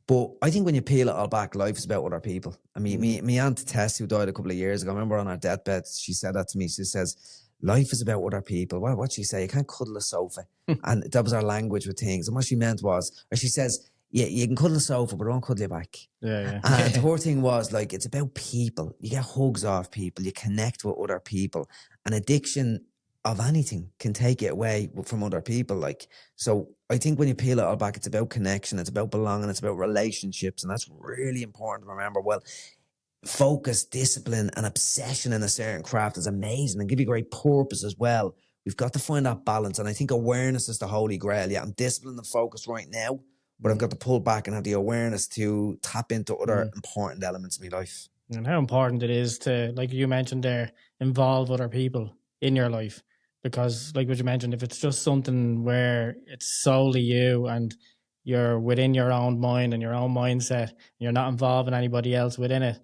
but I think when you peel it all back, life is about other people. I mean, me Aunt Tess, who died a couple of years ago, I remember on her deathbed, she said that to me. She says, life is about other people. What'd she say? You can't cuddle a sofa. And that was our language with things. And what she meant was, or she says, yeah, you can cuddle a sofa, but don't cuddle you back. Yeah. And her thing was, like, it's about people. You get hugs off people. You connect with other people. An addiction of anything can take it away from other people. Like, so I think when you peel it all back, it's about connection. It's about belonging. It's about relationships. And that's really important to remember. Well, focus, discipline, and obsession in a certain craft is amazing and give you great purpose as well. We've got to find that balance. And I think awareness is the holy grail. Yeah, I'm disciplined and focused right now, but I've got to pull back and have the awareness to tap into other important elements of my life. And how important it is to, like you mentioned there, involve other people in your life. Because, like what you mentioned, if it's just something where it's solely you and you're within your own mind and your own mindset, and you're not involving anybody else within it,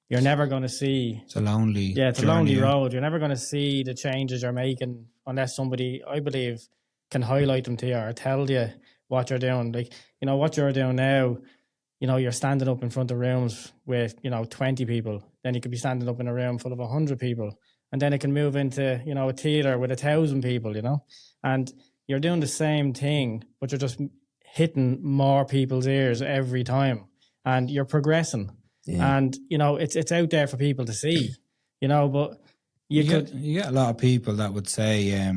you're never going to see. It's a lonely. Yeah, it's a lonely road. You're never going to see the changes you're making unless somebody, I believe, can highlight them to you or tell you what you're doing. Like, you know, what you're doing now, you know, you're standing up in front of rooms with, 20 people. Then you could be standing up in a room full of 100 people. And then it can move into, a theater with 1,000 people, and you're doing the same thing, but you're just hitting more people's ears every time and you're progressing. Yeah. And, it's out there for people to see, but you get a lot of people that would say,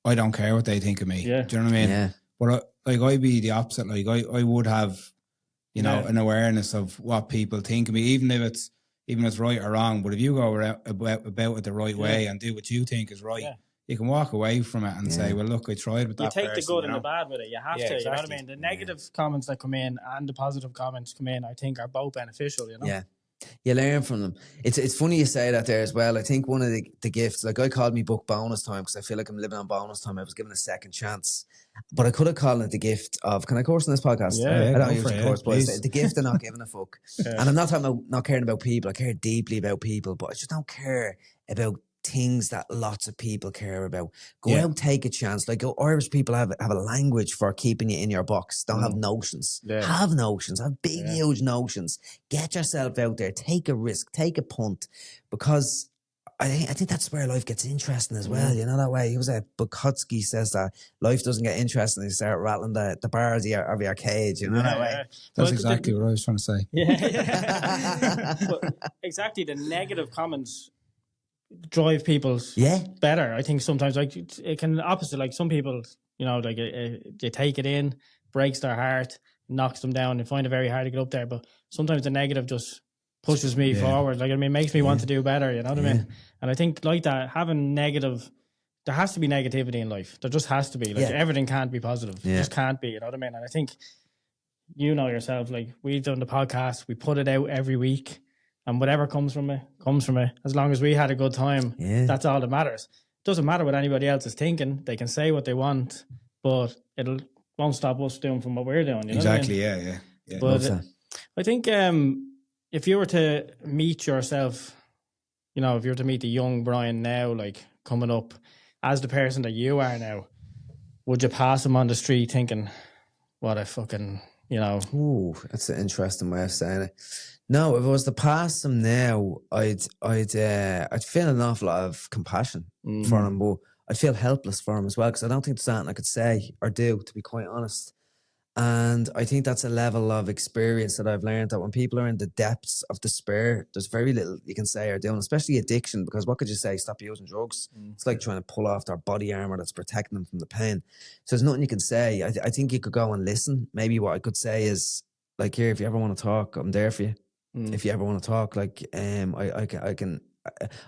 I don't care what they think of me. Yeah. Do you know what I mean? Yeah. But I'd be the opposite. Like I would have, an awareness of what people think of me, even if it's right or wrong. But if you go about it the right way and do what you think is right, you can walk away from it and say, well, look, I tried with that person. You take the good and the bad with it. You have to, exactly. You know what I mean? The negative comments that come in and the positive comments come in, I think, are both beneficial, Yeah. You learn from them. It's funny you say that there as well. I think one of the gifts, like I called me book bonus time because I feel like I'm living on bonus time. I was given a second chance. But I could have called it the gift of, can I course in this podcast? Yeah, I don't usually course, but the gift of not giving a fuck. Yeah. And I'm not talking about not caring about people. I care deeply about people, but I just don't care about things that lots of people care about. Go out, take a chance. Like Irish people have a language for keeping you in your box. Don't have notions. Have notions. Have big, huge notions. Get yourself out there. Take a risk. Take a punt. Because I think that's where life gets interesting as well. You know that way. He was Bukowski says that life doesn't get interesting until you start rattling the bars of your cage. You know that way. That's exactly what I was trying to say. But exactly, the negative comments drive people's better. I think sometimes like it can opposite. Like some people, you know, like they take it in, breaks their heart, knocks them down, and find it very hard to get up there. But sometimes the negative just pushes me forward. Like, I mean, makes me want to do better, you know what I mean? And I think like that, having negative, there has to be negativity in life. There just has to be. Like everything can't be positive. It just can't be, you know what I mean? And I think, you know yourself, like we've done the podcast, we put it out every week, and whatever comes from it, comes from it. As long as we had a good time, that's all that matters. It doesn't matter what anybody else is thinking. They can say what they want, but won't stop us doing from what we're doing. You know exactly, what I mean? Yeah. But I think if you were to meet yourself, you know, if you were to meet the young Brian now, like coming up as the person that you are now, would you pass him on the street thinking, what a fucking, you know? Ooh, that's an interesting way of saying it. No, if I was to pass him now, I'd feel an awful lot of compassion for him, but I'd feel helpless for him as well, because I don't think there's anything I could say or do, to be quite honest. And I think that's a level of experience that I've learned, that when people are in the depths of despair, there's very little you can say or do, especially addiction, because what could you say? Stop using drugs. It's like trying to pull off their body armor that's protecting them from the pain. So there's nothing you can say. I think you could go and listen. Maybe what I could say is, like, here, if you ever want to talk, I'm there for you. If you ever want to talk, like, I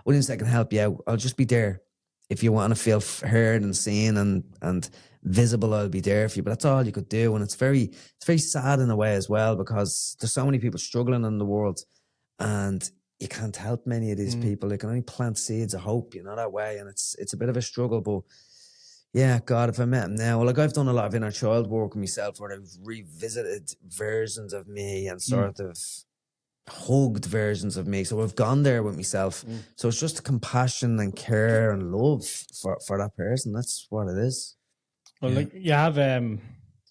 wouldn't say I can help you out. I'll just be there. If you want to feel heard and seen and visible, I'll be there for you. But that's all you could do. And it's very sad in a way as well, because there's so many people struggling in the world, and you can't help many of these people. They can only plant seeds of hope, you know, that way. And it's a bit of a struggle. But yeah, God, if I met him now, well, like I've done a lot of inner child work with myself, where I've revisited versions of me and sort of hugged versions of me. So I've gone there with myself. So it's just compassion and care and love for that person. That's what it is. Well, like you have,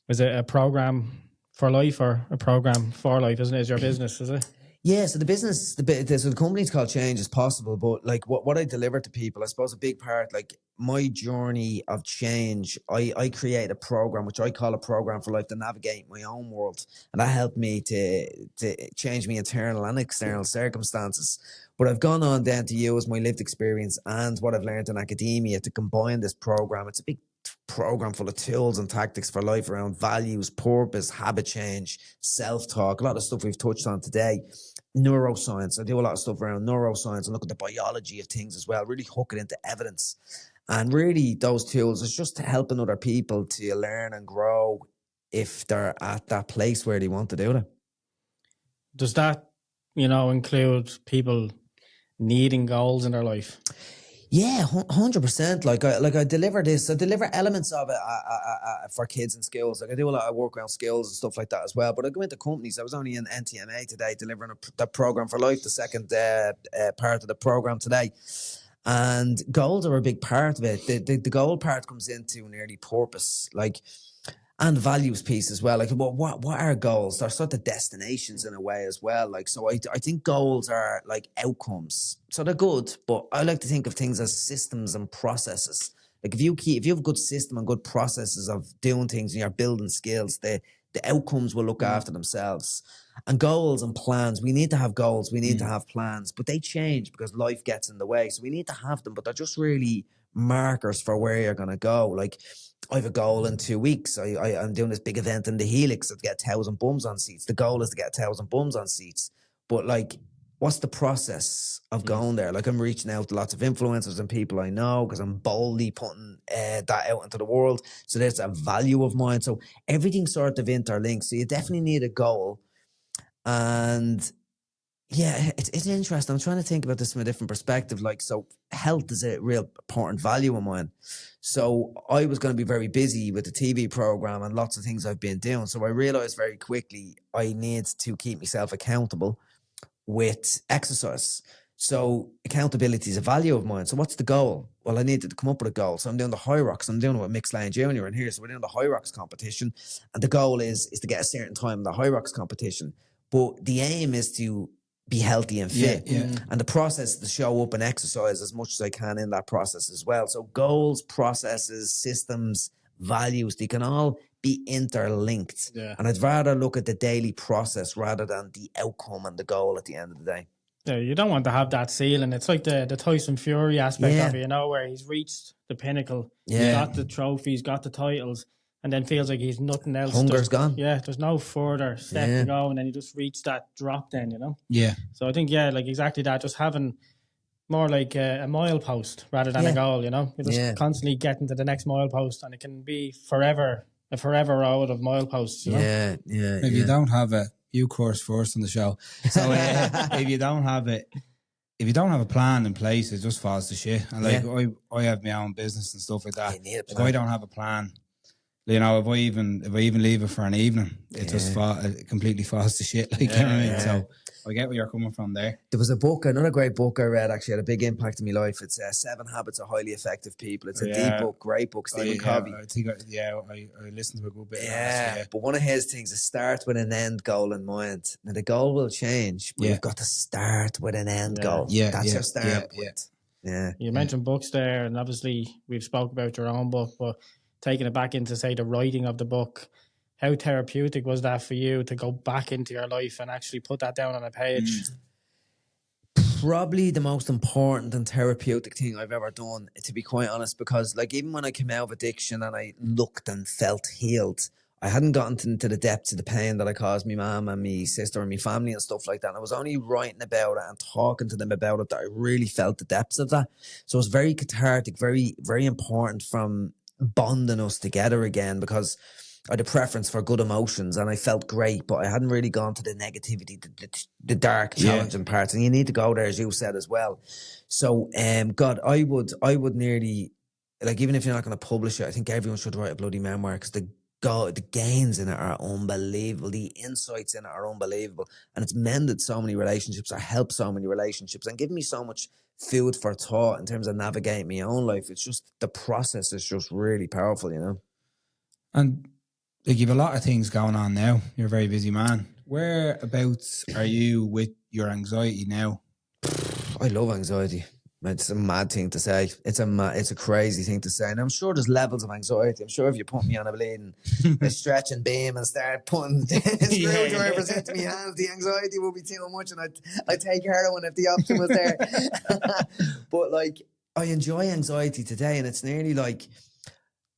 is it a program for life or a program for life? Isn't it? Is your business? Is it? Yeah, so the business, so the company's called Change is Possible, but like what I deliver to people, I suppose a big part, like my journey of change, I create a program, which I call a program for life, to navigate my own world. And that helped me to change my internal and external circumstances. But I've gone on then to use my lived experience and what I've learned in academia to combine this program. It's a big program full of tools and tactics for life around values, purpose, habit change, self-talk, a lot of stuff we've touched on today. Neuroscience. I do a lot of stuff around neuroscience and look at the biology of things as well, really hook it into evidence. And really those tools is just helping other people to learn and grow if they're at that place where they want to do that. Does that, you know, include people needing goals in their life? Yeah, 100%. Like I deliver this. I deliver elements of it for kids in schools. Like I do a lot of work around skills and stuff like that as well. But I go into companies. I was only in NTMA today delivering the program for life, the second part of the program today. And goals are a big part of it. The goal part comes into nearly purpose, like, and values piece as well. Like, what are goals? They're sort of destinations in a way as well. Like, so I think goals are like outcomes. So they're good, but I like to think of things as systems and processes. Like if you have a good system and good processes of doing things and you're building skills, the outcomes will look after themselves. And goals and plans, we need to have goals, we need to have plans, but they change because life gets in the way. So we need to have them, but they're just really markers for where you're going to go. Like, I have a goal in 2 weeks. I'm doing this big event in the Helix to get 1,000 bums on seats. The goal is to get 1,000 bums on seats. But like, what's the process of going there? Like, I'm reaching out to lots of influencers and people I know because I'm boldly putting that out into the world. So there's a value of mine. So everything sort of interlinks. So you definitely need a goal. And yeah, it's interesting. I'm trying to think about this from a different perspective. Like, so health is a real important value of mine. So I was going to be very busy with the TV program and lots of things I've been doing. So I realized very quickly I need to keep myself accountable with exercise. So accountability is a value of mine. So what's the goal? Well, I needed to come up with a goal. So I'm doing the High Rocks. I'm doing it with Mixed Lane Junior in here. So we're doing the High Rocks competition. And the goal is to get a certain time in the High Rocks competition. But the aim is to be healthy and fit. And the process is to show up and exercise as much as I can in that process as well. So goals, processes, systems, values, they can all be interlinked. And I'd rather look at the daily process rather than the outcome and the goal at the end of the day. Yeah, you don't want to have that ceiling. It's like the Tyson Fury aspect of it, you know, where he's reached the pinnacle, got the trophies, got the titles, and then feels like he's nothing else. Hunger's gone. Yeah, there's no further step to go, and then you just reach that drop then, you know? Yeah. So I think, like exactly that, just having more like a milepost rather than a goal, you know? You're just constantly getting to the next milepost, and it can be a forever road of mileposts, you know? If you don't have a you course first on the show. So if you don't have a plan in place, it just falls to shit. And like I have my own business and stuff like that. If I don't have a plan, you know, if I even leave it for an evening, it just it completely falls to shit. Like you know what I mean? So I get where you're coming from there. There was a book, another great book I read, actually had a big impact in my life. It's 7 Habits of Highly Effective People. It's a deep book, great book, Stephen Covey. I think I listened to a good bit. But one of his things is start with an end goal in mind. Now the goal will change, but you've got to start with an end goal. That's your start point. You mentioned books there, and obviously we've spoke about your own book, but taking it back into, say, the writing of the book, how therapeutic was that for you to go back into your life and actually put that down on a page? Probably the most important and therapeutic thing I've ever done, to be quite honest, because like even when I came out of addiction and I looked and felt healed, I hadn't gotten into the depths of the pain that I caused my mum and my sister and my family and stuff like that. And I was only writing about it and talking to them about it that I really felt the depths of that. So it was very cathartic, very, very important from bonding us together again, because I had a preference for good emotions and I felt great, but I hadn't really gone to the negativity, the dark, challenging parts. And you need to go there, as you said as well. So, God, I would nearly, like, even if you're not going to publish it, I think everyone should write a bloody memoir, because the gains in it are unbelievable. The insights in it are unbelievable. And it's mended so many relationships, or helped so many relationships, and given me so much food for thought in terms of navigating my own life. It's just, the process is just really powerful, you know? And like, you have a lot of things going on now. You're a very busy man. Whereabouts are you with your anxiety now? I love anxiety. It's a mad thing to say. It's a crazy thing to say. And I'm sure there's levels of anxiety. I'm sure if you put me on a bleeding a stretching beam and start putting screwdrivers into my hands, the anxiety will be too much, and I'd take heroin if the option was there. But like, I enjoy anxiety today, and it's nearly like,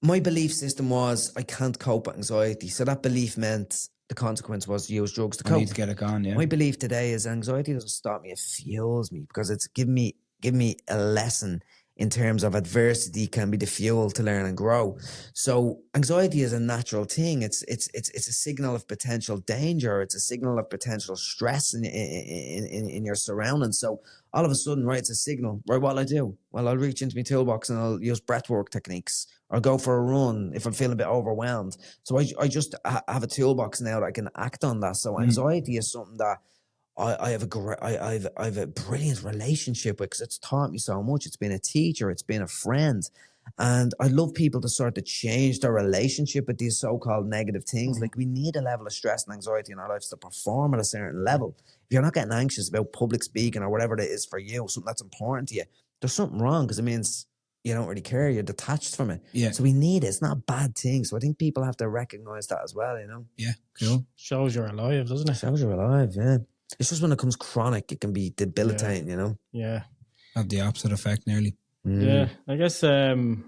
my belief system was I can't cope with anxiety. So that belief meant the consequence was to use drugs to cope. I need to get it gone, My belief today is anxiety doesn't stop me, it fuels me, because it's given me a lesson in terms of adversity can be the fuel to learn and grow. So anxiety is a natural thing. It's a signal of potential danger. It's a signal of potential stress in your surroundings. So all of a sudden, right, it's a signal. Right, what'll I do? Well, I'll reach into my toolbox and I'll use breathwork techniques, or go for a run if I'm feeling a bit overwhelmed. So I just have a toolbox now that I can act on that. So anxiety is something that I have a brilliant relationship with, because it's taught me so much. It's been a teacher, it's been a friend. And I love people to sort of change their relationship with these so-called negative things. Like, we need a level of stress and anxiety in our lives to perform at a certain level. If you're not getting anxious about public speaking or whatever it is for you, something that's important to you, there's something wrong, because it means you don't really care. You're detached from it. Yeah. So we need it. It's not a bad thing. So I think people have to recognize that as well, you know? Yeah, cool. Shows you're alive, doesn't it? Shows you're alive, yeah. It's just when it comes chronic, it can be debilitating, you know? Yeah. Have the opposite effect nearly. Yeah. I guess in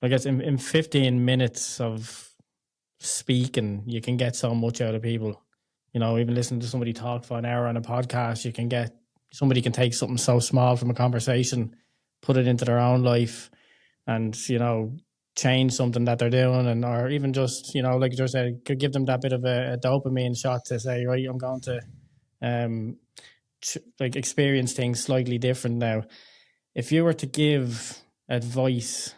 15 minutes of speaking, you can get so much out of people. You know, even listening to somebody talk for an hour on a podcast, somebody can take something so small from a conversation, put it into their own life, and, you know, change something that they're doing, and or even just, you know, like you just said, could give them that bit of a dopamine shot to say, right, I'm going to like experience things slightly different now. If you were to give advice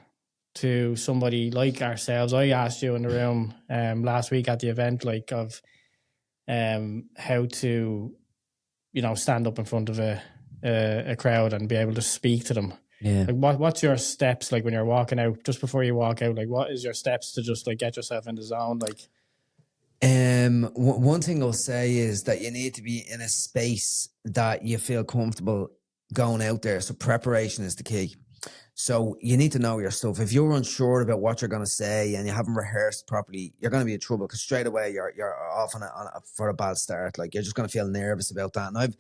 to somebody like ourselves, I asked you in the room last week at the event, like, of how to, you know, stand up in front of a a crowd and be able to speak to them. Yeah. Like what's your steps like when you're walking out, just before you walk out? Like what is your steps to just like get yourself in the zone? Like, one thing I'll say is that you need to be in a space that you feel comfortable going out there. So preparation is the key. So you need to know your stuff. If you're unsure about what you're going to say and you haven't rehearsed properly, you're going to be in trouble, because straight away you're off for a bad start. Like, you're just going to feel nervous about that. And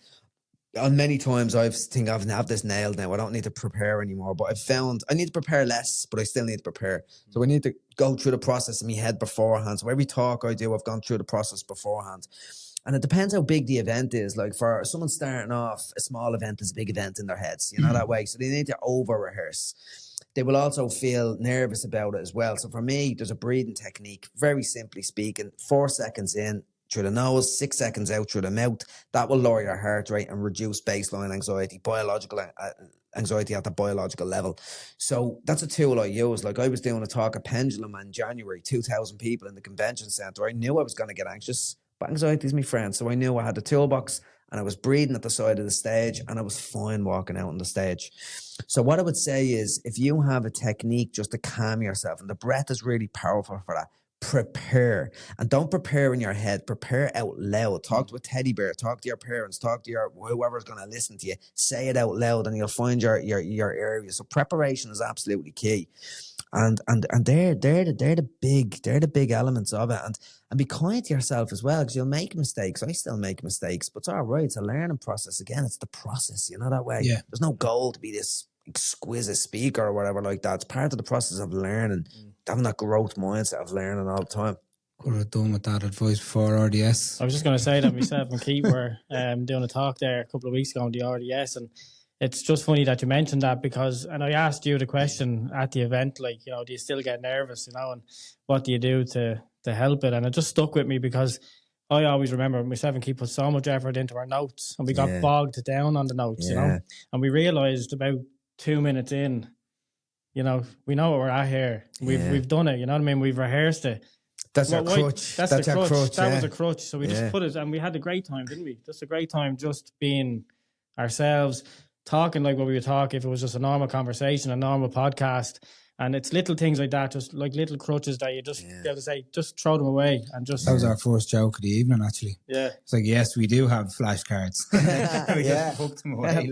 on many times I've have this nailed now. I don't need to prepare anymore, but I've found I need to prepare less, but I still need to prepare. So I need to go through the process in my head beforehand. So every talk I do, I've gone through the process beforehand. And it depends how big the event is. Like, for someone starting off, a small event is a big event in their heads, that way. So they need to over rehearse. They will also feel nervous about it as well. So for me, there's a breathing technique, very simply speaking, 4 seconds in through the nose, 6 seconds out through the mouth. That will lower your heart rate and reduce baseline anxiety, biological anxiety at the biological level. So that's a tool I use. Like, I was doing a talk at Pendulum in January, 2,000 people in the convention center. I knew I was going to get anxious, but anxiety is my friend. So I knew I had the toolbox, and I was breathing at the side of the stage, and I was fine walking out on the stage. So what I would say is, if you have a technique just to calm yourself, and the breath is really powerful for that, prepare. And don't prepare in your head, prepare out loud. Talk to a teddy bear, talk to your parents, talk to whoever's going to listen to you. Say it out loud, and you'll find your area. So preparation is absolutely key. And they're the big elements of it. And be kind to yourself as well, because you'll make mistakes. I still make mistakes, but it's all right. It's a learning process. Again, it's the process, that way. Yeah. There's no goal to be this exquisite speaker or whatever like that. It's part of the process of learning, having that growth mindset of learning all the time. Could have done with that advice before RDS. I was just going to say that myself and Keith were doing a talk there a couple of weeks ago on the RDS, and it's just funny that you mentioned that, because, and I asked you the question at the event, like, do you still get nervous, and what do you do to help it? And it just stuck with me, because I always remember myself and Keith put so much effort into our notes, and we got bogged down on the notes, and we realised about 2 minutes in, we know what we're at here. We've done it, you know what I mean? We've rehearsed it. That's our crutch. That's the crutch. crutch. That was a crutch. So we just put it, and we had a great time, didn't we? Just a great time, just being ourselves, talking like what we would talk if it was just a normal conversation, a normal podcast. And it's little things like that, just like little crutches that you just be able to say, just throw them away. And just, that was our first joke of the evening, actually. Yeah. It's like, yes, we do have flashcards. We just booked them away.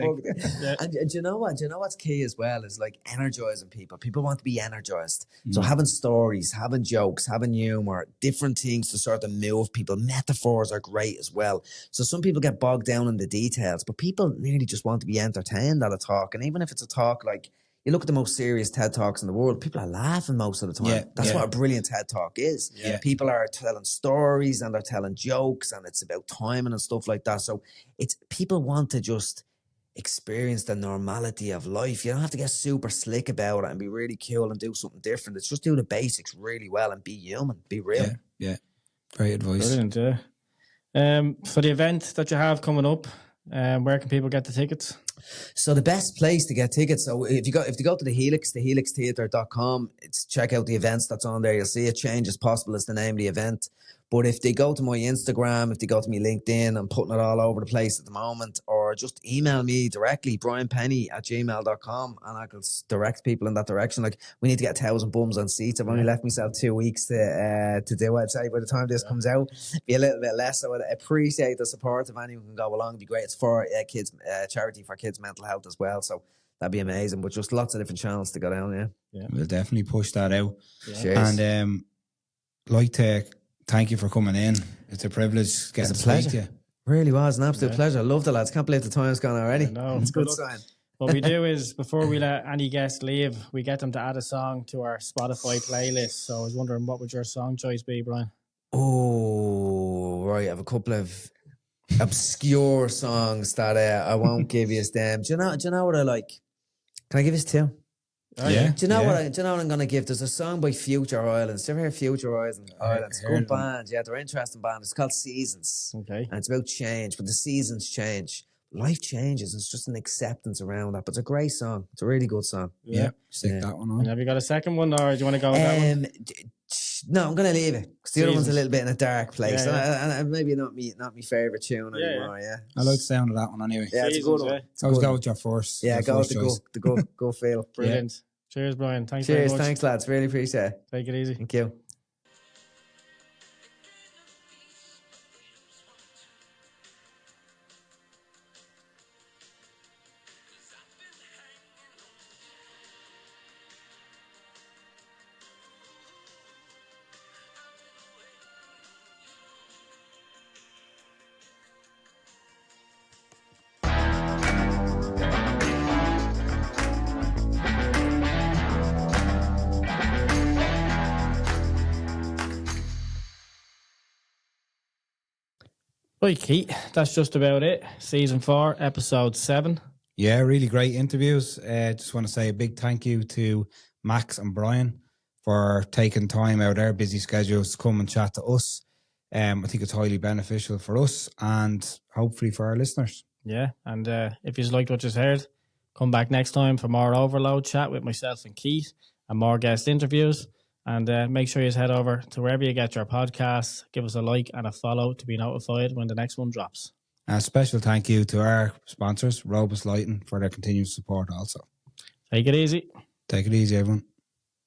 And do you know what? Do you know what's key as well is, like, energizing people. People want to be energized. So having stories, having jokes, having humor, different things to sort of move people. Metaphors are great as well. So some people get bogged down in the details, but people really just want to be entertained at a talk. And even if it's a talk like, you look at the most serious TED Talks in the world, people are laughing most of the time. That's what a brilliant TED Talk is. Yeah. People are telling stories, and they're telling jokes, and it's about timing and stuff like that. So people want to just experience the normality of life. You don't have to get super slick about it and be really cool and do something different. It's just do the basics really well and be human, be real. Yeah. Great advice. Brilliant, yeah. For the event that you have coming up, where can people get the tickets? So the best place to get tickets, so if you go to the Helix, thehelixtheatre.com, check out the events that's on there. You'll see a Change is Possible is the name of the event. But if they go to my Instagram, if they go to my LinkedIn, I'm putting it all over the place at the moment, or just email me directly, brianpennie@gmail.com, and I can direct people in that direction. Like, we need to get 1,000 bums on seats. I've only left myself 2 weeks to do it. I'd say by the time this comes out, be a little bit less. So I'd appreciate the support. If anyone can go along, it'd be great. It's for kids, charity for kids' mental health as well. So that'd be amazing. But just lots of different channels to go down, Yeah. We'll definitely push that out. Yeah. Cheers. And like to thank you for coming in. It's a privilege getting to speak to you. Really was an absolute pleasure. I love the lads. Can't believe the time's gone already. It's a good sign. What we do is, before we let any guest leave, we get them to add a song to our Spotify playlist. So I was wondering, what would your song choice be, Brian? Oh, right. I have a couple of obscure songs that I won't give you them. Do you know what I like? Can I give you two? Oh, yeah. Do you know what I'm going to give? There's a song by Future Islands. Do you ever hear Future Islands? It's a good band. Yeah, they're an interesting band. It's called Seasons. Okay. And it's about change, but the seasons change. Life changes. It's just an acceptance around that. But it's a great song. It's a really good song. Yeah. Stick that one on. And have you got a second one, or do you want to go with that one? No, I'm gonna leave it because the other one's a Seasons. little bit in a dark place, Yeah, and maybe not my favorite tune Yeah, anymore. Yeah, I like the sound of that one anyway. yeah, it's a good Seasons, one. yeah. It's a Always good go one. with your first. Yeah, your go with first the choice. go feel. Brilliant. Cheers, Brian. Thanks very Cheers, much. thanks lads. Really appreciate it. Take it easy. Thank you. Right, Keith, that's just about it. Season 4, episode 7. Yeah, really great interviews. Just want to say a big thank you to Max and Brian for taking time out of their busy schedules to come and chat to us. I think it's highly beneficial for us and hopefully for our listeners. Yeah, and if you liked what you heard, come back next time for more Overload chat with myself and Keith and more guest interviews. And make sure you head over to wherever you get your podcasts, give us a like and a follow to be notified when the next one drops. A special thank you to our sponsors, Robust Lighting, for their continued support also. Take it easy. Take it easy, everyone.